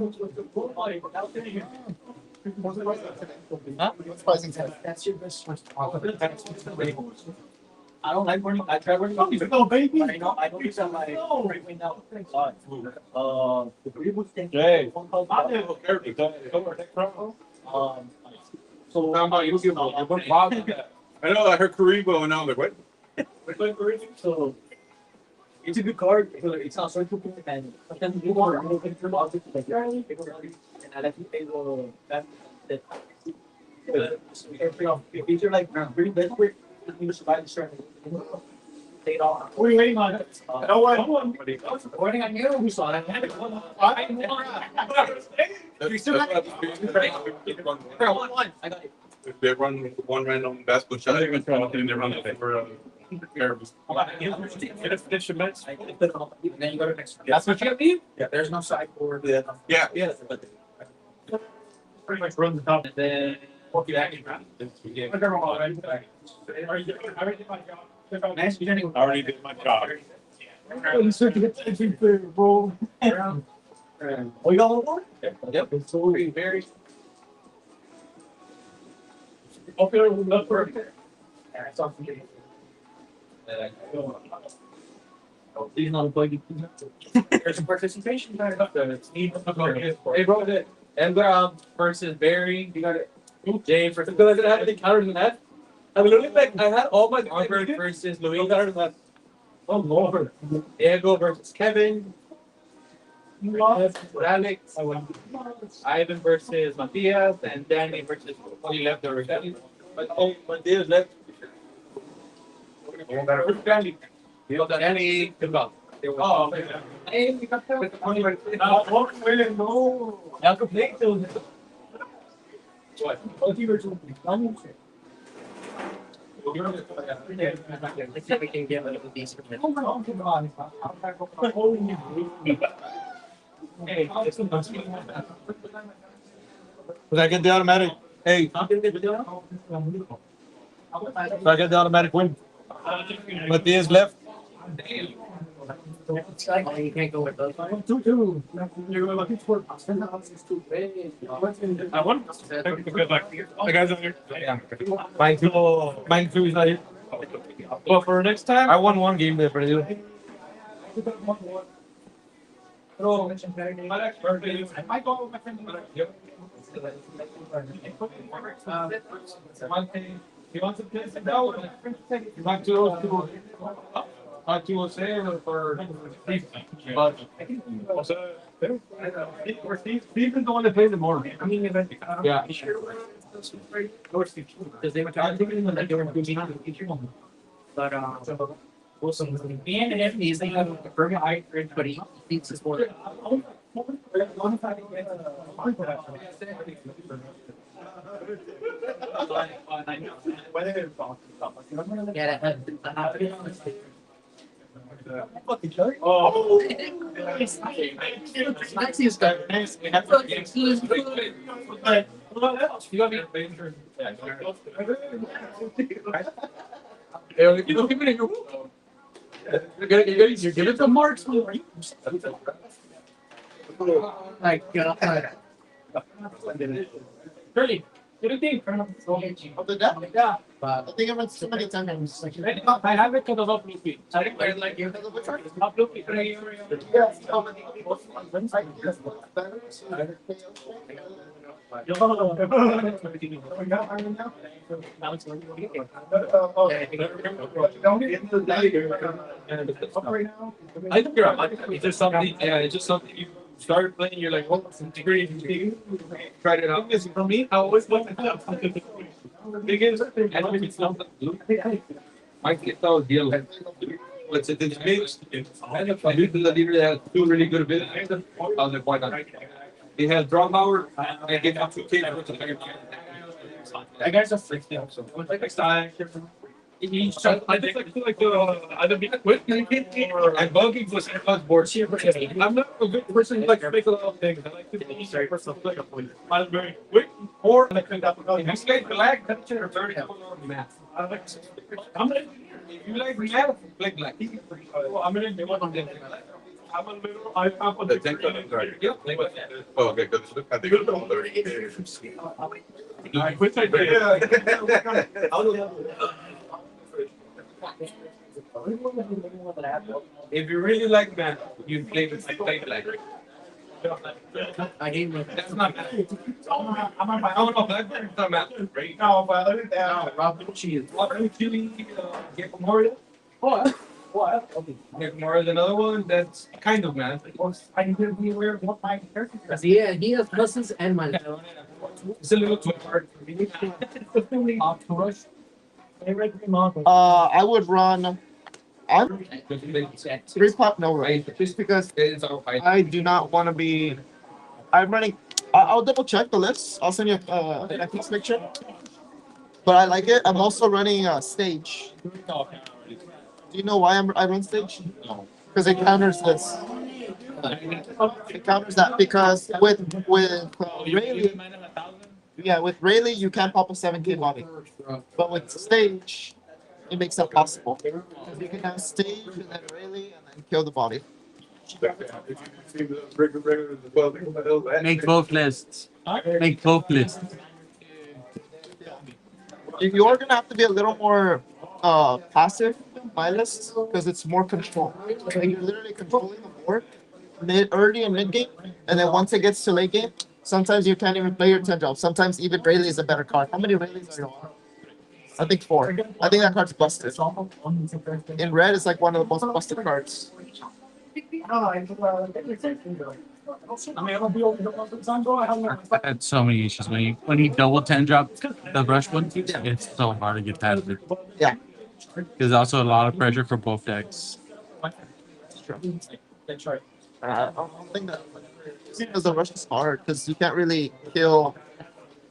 That's your best first. I don't like burning. I try burning. No, baby. I don't use that my right wing now. The reboot thing. Hey. So I know, I heard Karibo and I was like, what? So it's a good card. It's not so cool, and sometimes you want to move into object like and I like to pay the if these are like really desperate, you survive the storm. Take it off. What are you waiting on? No one. Waiting on you. We saw that. You still got it. I got it. They run one random basketball shot and they run it for caribou. Then you go to next. That's what you got, me? Yeah, there's no sideboard. Yeah. Yeah, but Pretty much run the top. and then nice. You didn't I already did my job. Bro. Oh, you got one more? Yep. So very. He's not a buggy. There's some participation. Hey, bro, Edgar versus Barry. You got it. Jay versus. Because I didn't have any counters in that. I literally like I had all my Albert versus Louis counters left. Oh, Lord. Diego versus Kevin. Alex. Ivan versus Matias and Danny versus. Oh, you left already. But oh, Matias left. Danny. Danny. Good luck. Oh, hey, we got that with the money right there. No. Now complete to what? Let's see if we can get one of these. Hey, Did I get the automatic? Hey, did I get the automatic win? Matias left. You can't go with those. 2-2. You're looking for I won. Good luck. The guys on here. Yeah. Mine too is not here. Well, for next time. I won one game there for you. I might go with my friend. He wants to play some now. You want to say for but Steve is the one that plays it more. I mean, yeah. because they were talking that they were moving on to the future. But Wilson, and Anthony is they have a very high grid, but he thinks it's more. Yeah, Oh. Maxi's got nice. You got me. Hey, you don't give it you're giving some marks. Like, Curly, what do you think? Of the deck? Yeah. I think I went so many times. I have it because of up Luffy. like you. Up Luffy. I think you're right. It's just something. Yeah, it's just something you start playing. You're like, oh, some degree. Tried it out. For me, I always look at that. Big is, and maybe it's not that blue. Might get those deal. Let's say it's mixed. And if I do the leader that has two really good abilities, I was like, why not? He has draw power and get up to kids with the fire. That guy's a freak thing. So I just like feel like either be quick and bugging was board. I'm not a good person who likes to make a lot of things. I like to be like I'm very quick or like if you skate black, that's your 30 math. I'm gonna if you like math, play black. I'm gonna do one of them. I'm a little I'm on the tank card. Yep. Oh, okay, good. I think it's all 30. Which I If you really like math, you play with black. I hate when That's not math. Oh no, blackberry's not math, right? no, but other than that, Robin cheese. Get Memorial. Get Memorial, another one that's kind of math. I need to be aware of what my character is. Yeah, he has pluses and minuses. It's a little too hard for me. I would run. I'm 3-pot no right, just because I do not want to be. I'm running. I'll double check the list. I'll send you a quick picture. But I like it. I'm also running stage. Do you know why I run stage? No. Because it counters this. It counters that because with Rayleigh, yeah, with Rayleigh you can't pop a 7K body, but with stage, it makes that possible. Because you can have stage and then Rayleigh and then kill the body. Make both lists. Make both lists. You're gonna have to be a little more passive in my list because it's more control. Like you're literally controlling the board early and mid game, and then once it gets to late game, sometimes you can't even play your 10 drops. Sometimes even Rayleigh is a better card. How many Rayleighs are you on? I think 4. I think that card's busted. In red, it's like one of the most busted cards. I had so many issues when he double 10 dropped the brush one. It's so hard to get past it. Yeah. There's also a lot of pressure for both decks. I don't think that because the rush is hard because you can't really kill.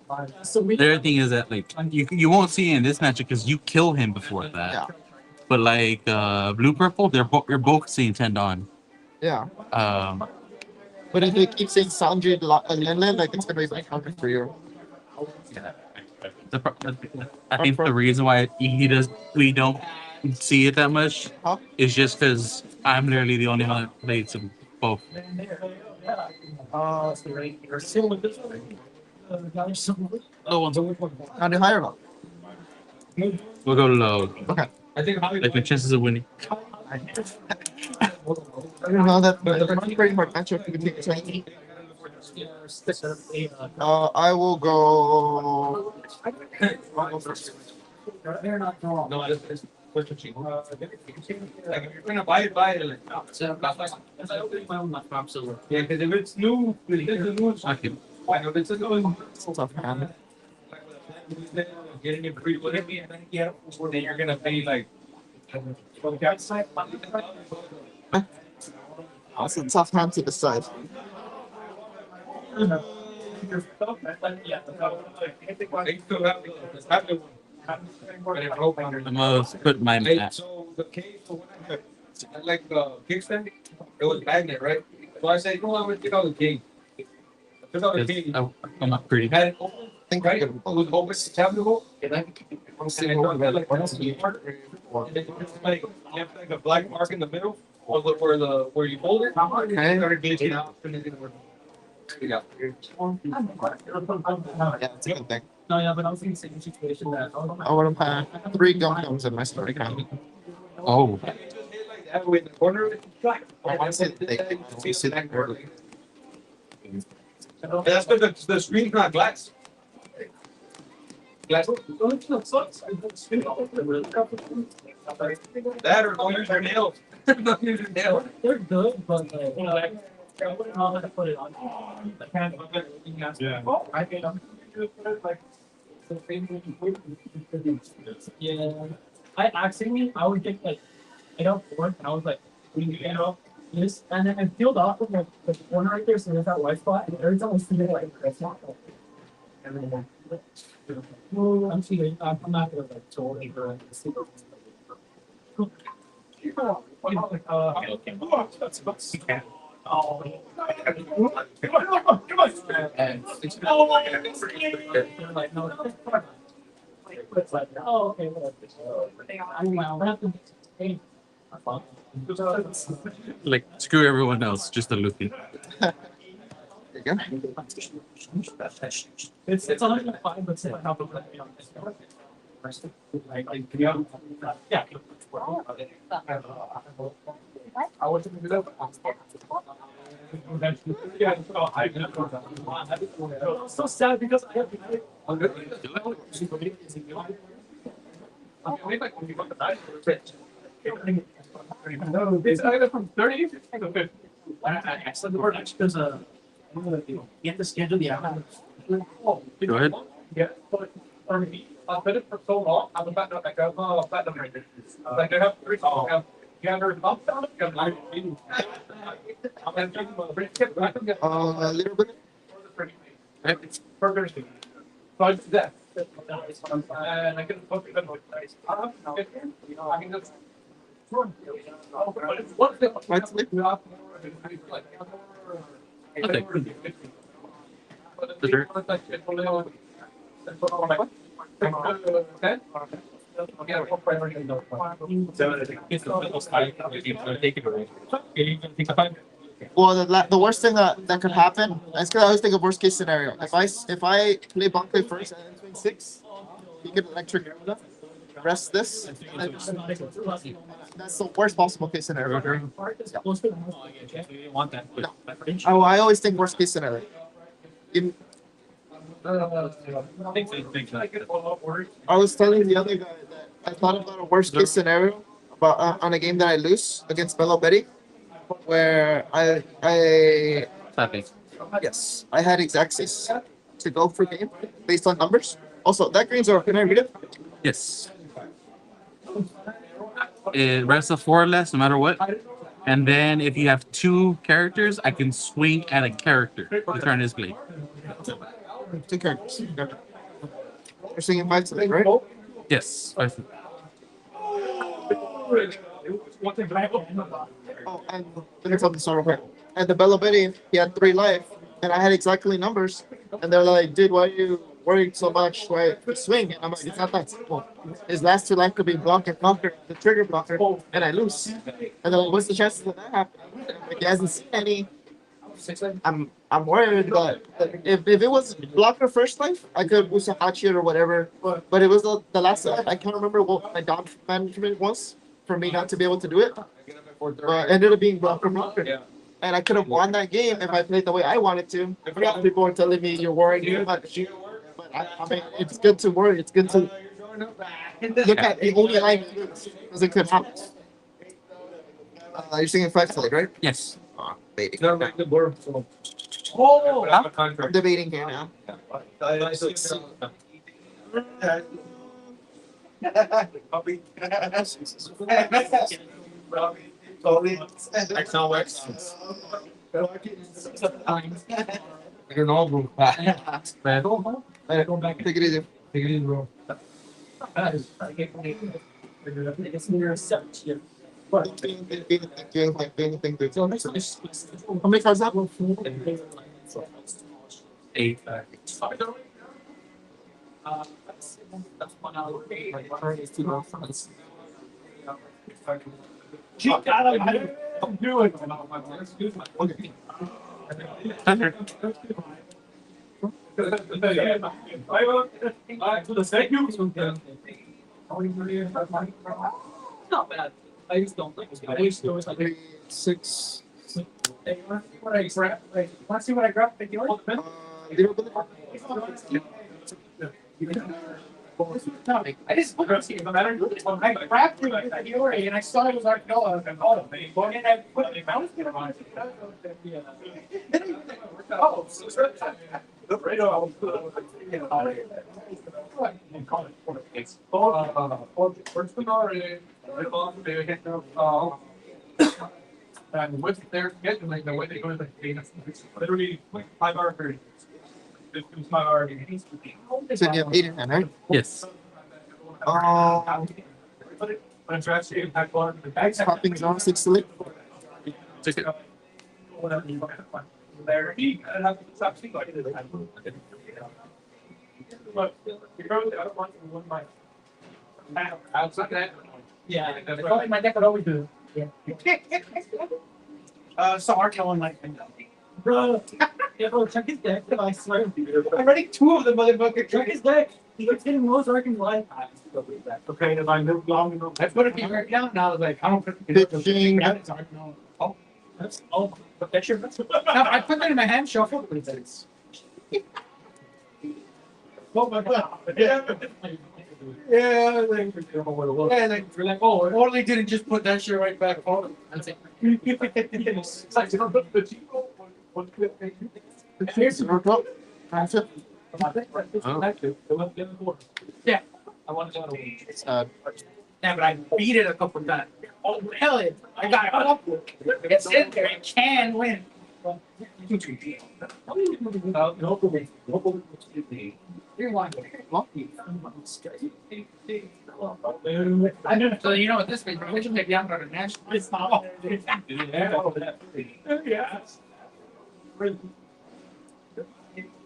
The other thing is that like you won't see it in this matchup because you kill him before that. Yeah. But like blue purple, you're both seeing 10 on. Yeah. But if you keep saying Sanjay Lenlen, like it's gonna be like counter for you. I think the reason why we don't see it that much is just because I'm literally the only one that plays them both. No one's on the higher level. We'll go low. Okay. I think Like my chances of winning. I don't know that, but it's pretty hard matchup. You can take a chance. I will go. They're not wrong. no, it's what's the cheap? Like if you're gonna buy it, like yeah, because if it's new, it's a new. Okay. I know it's a new. Tough hand. Getting it free, whatever, and then you're gonna pay like. It's a tough hand to decide. I'm gonna put my map. So the case for when I like kickstand, it was magnet, right? So I said, no, I'm gonna take out the king. Took out the king. I'm not pretty. Had it open, Think right? I It was open, tappable. I'm saying, like you have like a black mark in the middle, where you hold it. Okay. Started glitching out, and it didn't work. Yeah. Yeah, it's a good thing. No, yeah, but I was in the same situation that. I would have had 3 gum comes in my starting hand. Oh, That way in the corner. I want to say that they see the board. That's because the screen's not glass. Glass. That or don't use your nails. Don't use your nails. They're good, but like, you know, like I wouldn't know how to put it on. I can't. Yeah. Oh, I can. Like, yeah. I actually, I would get like, I got bored and I was like, you know, this, and then I peeled off of like the corner right there, so there's that white spot, and every time I see it, like, it's not like, everyone. I'm cheating. I'm not gonna like totally her like the secret. Like screw everyone else, just the Luffy. There you go. It's 105, but still how to play on this. Yeah. I want to do that. So sad because I have it's either from 30 to 50. I said the word because you have to schedule the hour. Go ahead. Yeah, but for me, I've been it for so long. I'm about to like I'm a platinum right there. Like I have 3 songs. You have your thumb down. You have like I'm gonna take my break. I can get A little bit. for Thursday. So I do that. And I can put it in my place. I can just. One thing. Right sleep. Well, the worst thing that could happen is because I always think of worst case scenario. If I play Bonke first and then swing 6, you get electric Yoda, rest this. And that's the worst possible case scenario. I always think worst case scenario. I was telling the other guy that I thought about a worst case scenario about on a game that I lose against Bello Betty, where I yes, I had exact 6 to go for game based on numbers. Also, that green's are. Can I read it? Yes. It rests a 4 or less, no matter what. And then if you have 2 characters, I can swing at a character to turn his blade. 2 characters. Okay. You're swinging 5 today, right? Yes. Oh, and let me tell the story real quick. And the Bello Betty, he had 3 life, and I had exactly numbers. And they're like, dude, why are you worried so much? Why you swing? And I'm like, it's not that simple. His last 2 life could be block and blocker, the trigger blocker, and I lose. And they're like, what's the chances of that happening? And I'm like, he hasn't seen any. I'm worried that if it was blocker first life, I could boost a Hachi or whatever. But it was the last life. I can't remember what my dodge management was for me not to be able to do it. But it ended up being blocker. And I could have won that game if I played the way I wanted to. People are telling me you're worried too much. But I mean, it's good to worry. It's good to look at the only line because it could happen. You're singing 5 today, right? Yes. Oh, baby. Not like the board. So. Oh, I'm debating here now. I don't know, bro. go back. Take it easy. Take it easy, bro. It's near 7. How many cards up? 8. That's 1 hour. I'm doing. Okay. Not bad. I just don't like it. I used to always like 6, Hey, you want to see what I grabbed? Like, want to see what I grabbed? Like, you know, no, I just want to see it. I grabbed it with the Fiore and I saw it was Arcola. And I put it. I was gonna want And with their scheduling, the way they go is like it's literally like 5 hour period. It was 5 hour. So you have 8 in hand, right? Yes. But it's actually impact on the bags. Hopping zone 6 select. Take it. There, he have to stop seeing like this. But you go to the other one, one mic. Outside that. Yeah, I felt like my deck would always do. Yeah. So Arkelon like. Bro, yeah, bro, check his deck. I swear. I'm running 2 of the motherfucker. Check his deck. He keeps getting most Arkham life. Okay, if I live long enough. I put it in right now, and I was like, I don't put Pitching. That's oh, but that's your. I put that in my hand shuffle. Oh my god. Yeah, like, we're like, oh, Orly didn't just put that shit right back on. That's it. Here's the Roll. Transfer. Yeah. I want to go to Sad. Yeah, but I beat it a couple times. Oh, hell it. I got it up. It's in there. It can win. You're lying. I know. So you know what this means? We should take down our national. It's not. Yeah.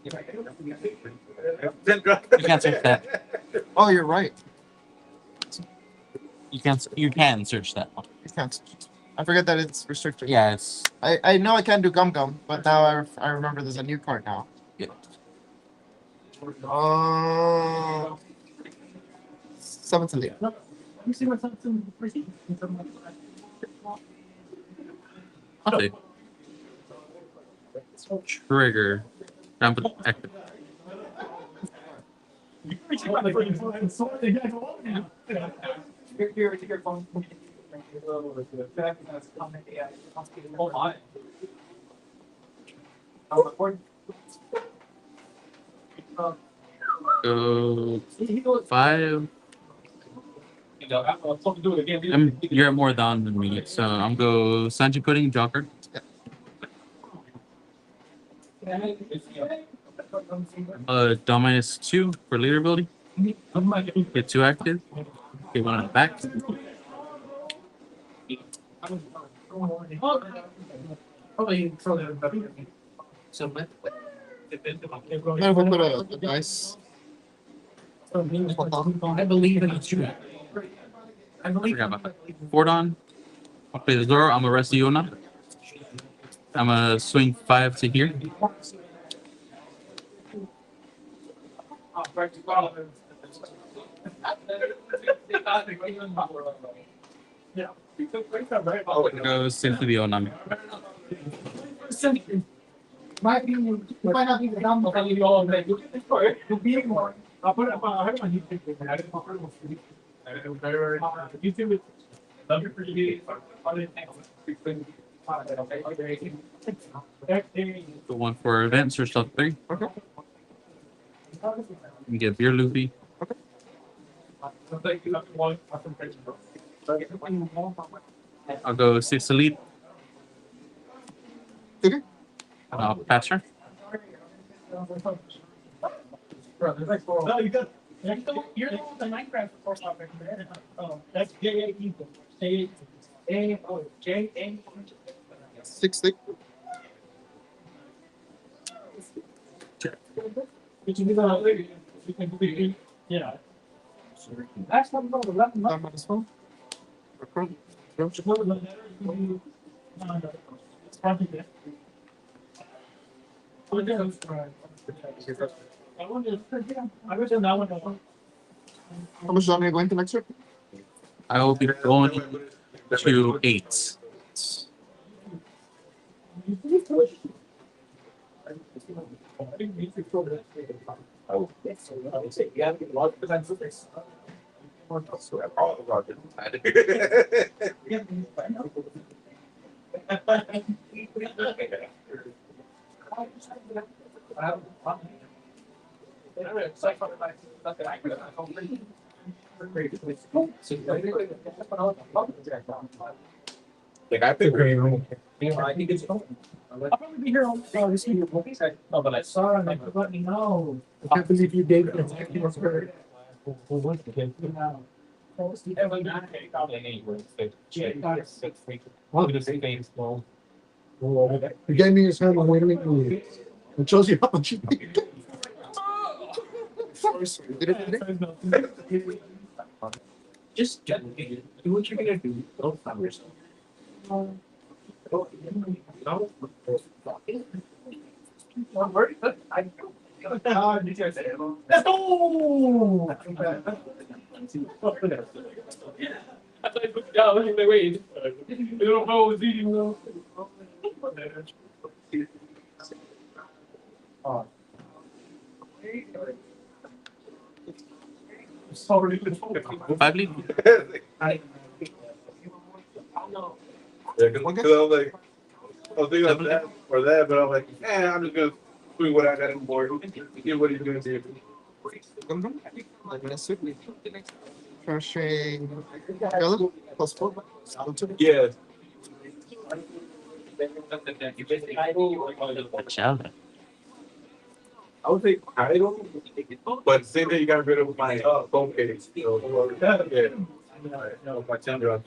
You can't search that. Oh, you're right. You can search that one. You can't. I forget that it's restricted. Yeah, it's I know I can't do Gum Gum, but now I remember there's a new card now. Yeah. 7th elite. Let me see what's up to receive. update. Trigger. Active. Go 5. You're more down than me, so I'm go Sanji Pudding Joker. Dominus 2 for leader ability. Get 2 active. Get 1 on the back. Probably throw that. I'm gonna put a dice. I believe in it's true. I believe. Forgot about that. Fordon. I'll play the Zoro. I'm a rest Yona. I'm a swing 5 to here. Goes into the Onami. My opinion, you might not be the number, but you all make you be more. I'll put it up on YouTube. I didn't offer it. Very YouTube. Love you for you. The one for events or stuff 3. Okay. You get Beer Luffy. I'll go 6 elite. Okay. Pass her. No, you got. You're the one the Minecraft course topic, man. Oh, that's J8 equal. J8. J8. 6 elite. Yeah. That's not about 11 months. Minus 1. It's probably good. I wonder, I wish that one. How much are you going to next week? I will be going to 8. Oh, Roger. Like I think I think it's cool. I'll probably be here all this week. Oh, but I saw it and like, let me know. I can't believe you gave them her. You gave me his hand. I'm waiting for you. It shows you how much you need. Just do what you're gonna do. Don't stop yourself. Let's go! I thought you looked down, like, wait. I don't know what's eating though. Sorry. 5 lead. Yeah, because I was like, I was thinking of that or that, but I'm like, I'm just gonna do what I got on board. Get what he's gonna do. Crashing. Yellow. Plus 4. Yeah. Chala. I would say I don't, but same thing you got rid of my phone case. So, yeah. My 10 drop.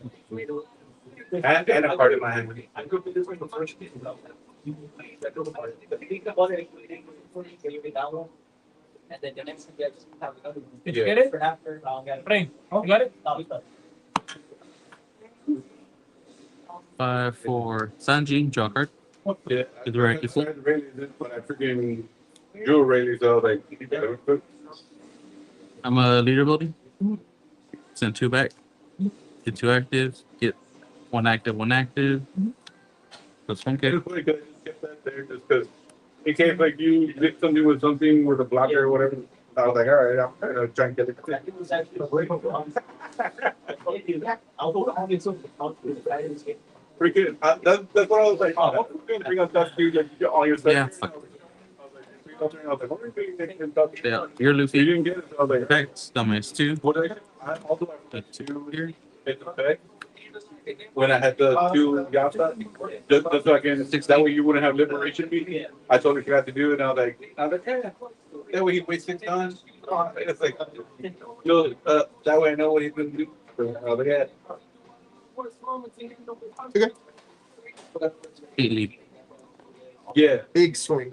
And a card in my hand. And then the next thing, just have another. Did you get it? After, Frank, you got it? No, it's not. 5 for Sanji, draw card. Yeah. Is there any full? But I freaking drew Rayleigh, so like, I'm a leader ability. Send 2 back. Get 2 actives. Get 1 active, 1 active. Plus 1 it kick. was pretty good. I just kept that there just because in case like you did something with a blocker or whatever. I was like, all right, I'm gonna try and get it. It was actually a great I'll go on it. Pretty good. That's what I was like. Oh, I'm gonna bring up that dude like all your stuff. Yeah, fuck. I was like, what are you doing next in Dutch? Yeah, you're You Luffy. didn't get it. So I was like, Effects, dumbass 2. what did I get? I also have The 2 here. in effect. When I had the 2 Yasta, just so I can, that way you wouldn't have liberation beat. I told her she had to do it, and I was like, yeah. That way he wastes 6 times. It's like, that way I know what he's gonna do. I was like, yeah. 8 lead. Yeah, Big swing.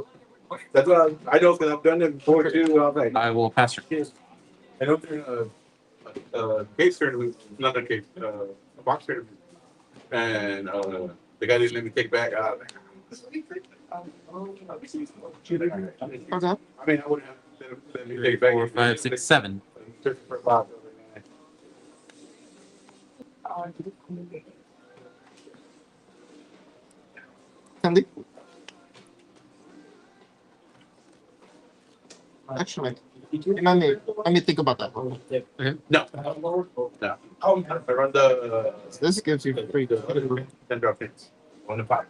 that's what I know because I've done it before too. And I was like, I will pass her. I know they're a case tournament, not a case, a box tournament, and the guy didn't let me take back. I was like, How's that? I mean, I wouldn't have let me 3, take back. 4, 5, 6, 7. Candy? Actually, let me think about that. No. I run the This gives you free. 10 drop hits. 1 to 5.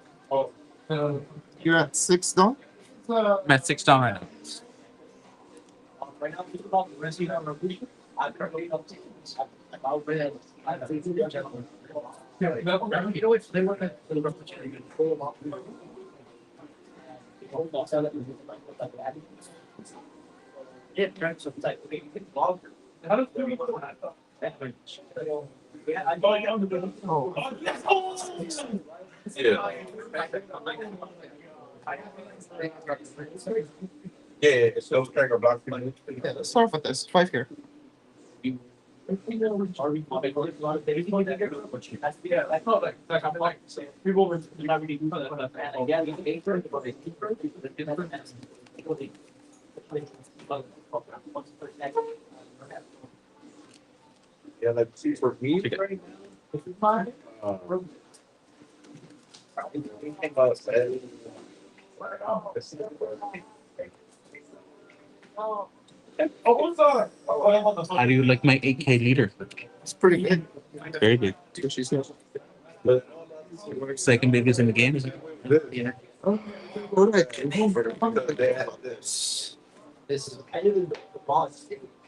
You're at 6 though? I'm at 6 down right now. Right now, people don't receive our revolution. I'm currently up to you know, it's they work at the revolution. You pull them off. Yeah, trying some type. You can log. How does the people have yeah, I'm going down to the. Oh, Yeah, it's those track or block. Yeah, let's start with this. 5 here. Yeah, that's not like I'm like people were not really doing that. Yeah, the paper, Yeah, like see for me right now. How do you like my 8K leader? It's pretty good. Very good. Second biggest in the game. Yeah. What did I do for They had this. This.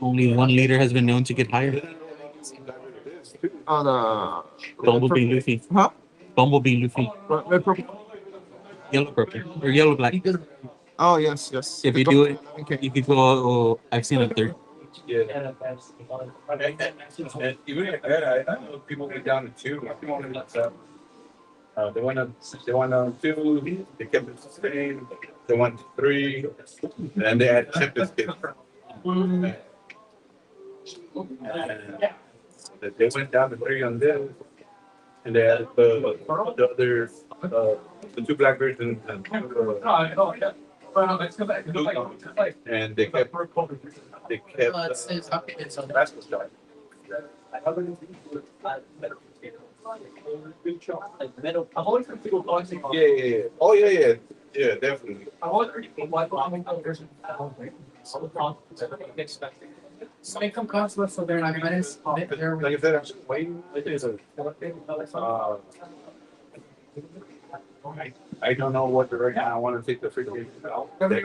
Only one leader has been known to get higher. on Bumblebee Luffy. Huh? Bumblebee Luffy. Red purple. Yellow purple. Or yellow black. Oh yes, yes. If you do it, Okay. you could go, oh, I've seen a third. Yeah. And even at that, I know people went down to 2. People only went up. They went up 2, they kept it the same. They went to 3, and they had Tempest kids. And they went down to 3 on this, and they had the other, the 2 blackbirds and and they kept It's on Rascal's Drive. I've always heard people talking about. Yeah. Oh yeah. Yeah, definitely. I've always heard people like there's So they come consulate, so they're not minutes. They're Like I said, I'm just waiting. I don't know what right now. I want to take the freaking. I'm gonna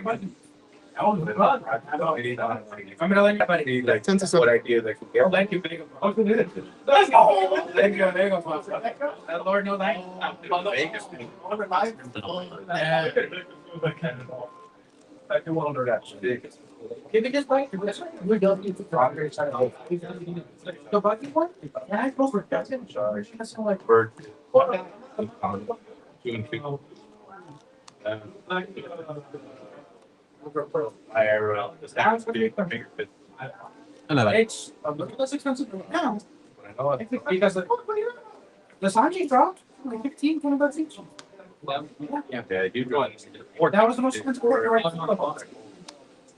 let you. Need like 10 to 7. what ideas I can get. Thank you, big. Let's go. There you go. That Lord knows that. I do wonder that. Can we just buy? We don't need to progress. The bucket one? Yeah, I go for that. That's all like. Bird. 2 and 2. Sounds good. Bigger fit. I love it. It's a little less expensive now. But I know it. Because the Sanji dropped like 15, 20 bucks each. Yeah, you do it. That was the most expensive order right now.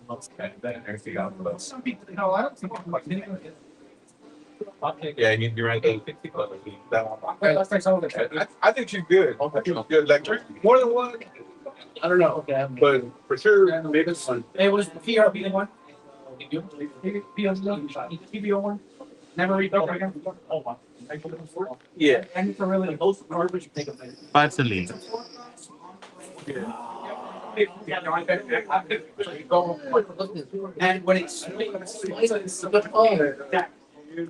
And then everything else, but- Some people, no, I don't think I'm Yeah, you're right. That one. Let's take some of it. I think she's good. She's good. Like more than one, I don't know. Okay. but for sure, maybe one. It was PRB one. PBO one. Never read over again. Oh my. Yeah. And it's a really most garbage thing. 5 to lead. And when it swings,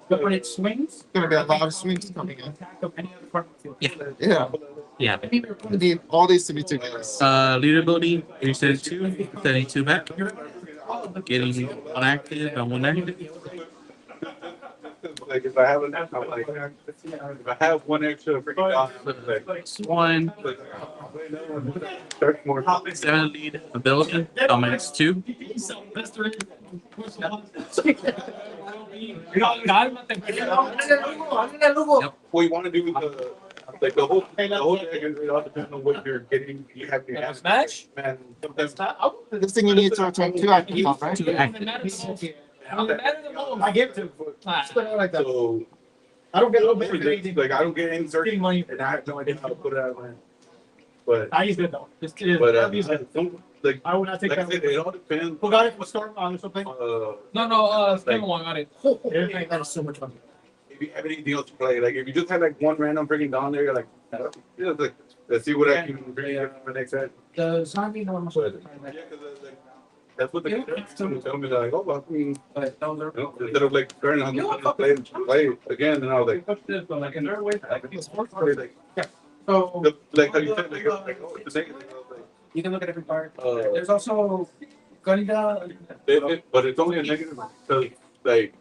but when it swings, Gonna be a lot of swings coming in. attack of any other part of the field. Yeah. Yeah. We need all these to be together. Leader ability, you said 2, setting 2 back. Getting 1 active and 1 active. Like if I have enough, I'm like, if I have one extra freaking dog, like 1, start more. 7 lead ability, dominance 2. What you want to do is the whole dragon, it all depends on what you're getting. You have your hands. Smash? Man, sometimes This thing you need to return 2 active on, right? 2 active. I give to. Like that. so. I don't get a little Like I don't get any certain money, and I have no idea how to put it out of my hand. But I use it though. Just but I don't like. I would not take Like I that. said, it all depends. Who got it? Was Storm on or something? No, Stem Along got it. That is so much fun. If you have anything else to play, like if you just had like one random freaking down there, you're like, like let's see what I can bring in for the next set. The zombie one. But, yeah, because like, that's what they tell me. They're like, oh, well, But those are. instead of like starting on play again, and I was like, Like in their way. like, So like how you said, like, oh, it's a negative. I was you can look at every part. like, There's also Gunda. but it's only a negative because like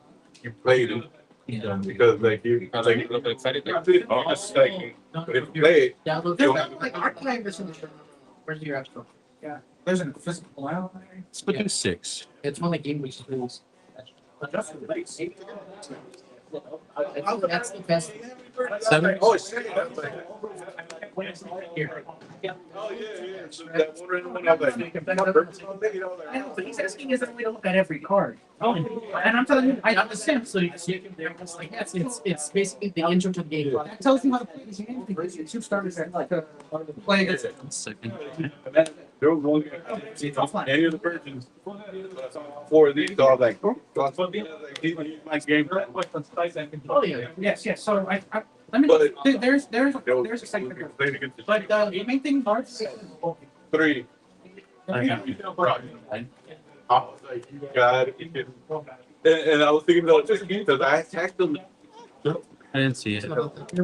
you played it. Because like you like a little bit excited. Oh, just like but if you play it, Yeah, look, you there's like archive version of the where's your actual? There's a physical line. Let's put in 6. It's one of the game which is that's the best. 7. oh shit, that's like when it's not here. Oh, yeah. So that one random one, I was like, you know, I know, but he's asking us if we don't look at every card. And I'm telling you, I understand. So it's like it's basically the intro to the game. That tells you how to play this game because you two starters that like play against it. 1 second. there was one guy, any of the versions, 4 of these, so I was like, he's my game plan. Oh yeah, yes. So I mean, But- there's a segment. But the main thing cards. 3. I was like, God, you can. And I was thinking about just again because I attacked them. I didn't see it. So that's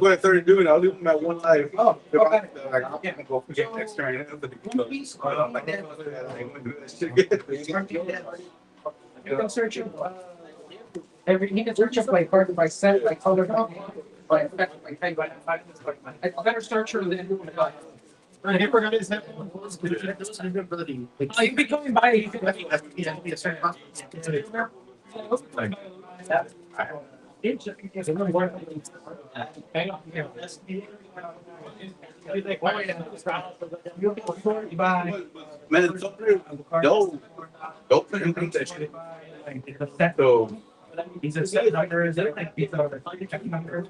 what I started doing. I was leaving my 1 life. Oh, okay. Like, I'm gonna go for the next turn. You can search it. He can search it by card, by set, by color, by effect, by type, by a better searcher than. Right, here we're gonna is that You can come by. You can be a certain. Bye. Man, don't think that shit. So, He's a set number, is it like he's a check number?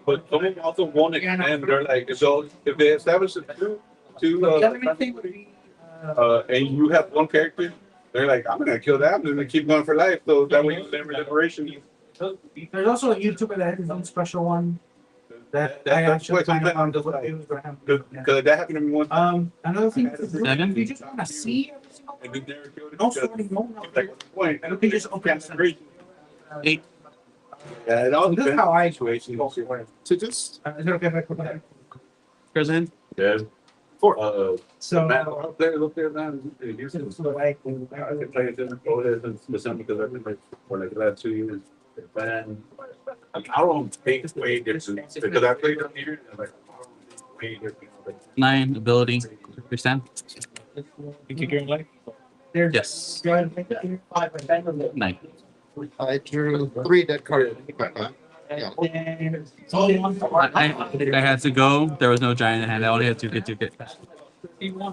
but someone also want to expand. They're like, so if they establish a two, The other main thing would be, and you have 1 character, they're like, I'm gonna kill that. I'm gonna keep going for life. So that way you never liberation. there's also a YouTuber that has his own special one. That I That's actually what kind of sometimes found it's like, out. because that happened to me once. Another thing is, Seven? if you just want to see every single And then never killed it. no because, sorting, no like, what's the point? I don't think it's okay. Eight. Yeah, it all This is depends. how I. Situation. To just Is it okay if I put that? President? Yeah. 4. So. Man, up there, man. Houston. So like. I can play it in Florida since December because I've been like for like the last 2 years. And I don't think it's way different because I played up here and like I don't think way different. Like, 9 ability. Understand? You kick your leg? There's. Yes. Go ahead and make it 5 and 10. 9. I drew 3 dead cards. Yeah. And. I had to go. There was no giant in hand. I only had 2 get.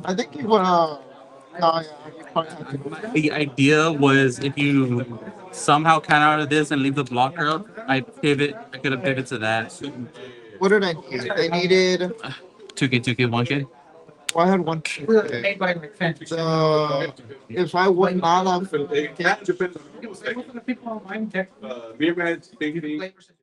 I think you wanna. No, yeah, you probably have to go. The idea was if you somehow count out of this and leave the blocker up, I could have pivoted to that. What did I need? I needed. 2K, 1K. Well, I had 1. Okay. Made by like fans. So if I would not have. it depends on It was the people online tech. me and man thinking Play versus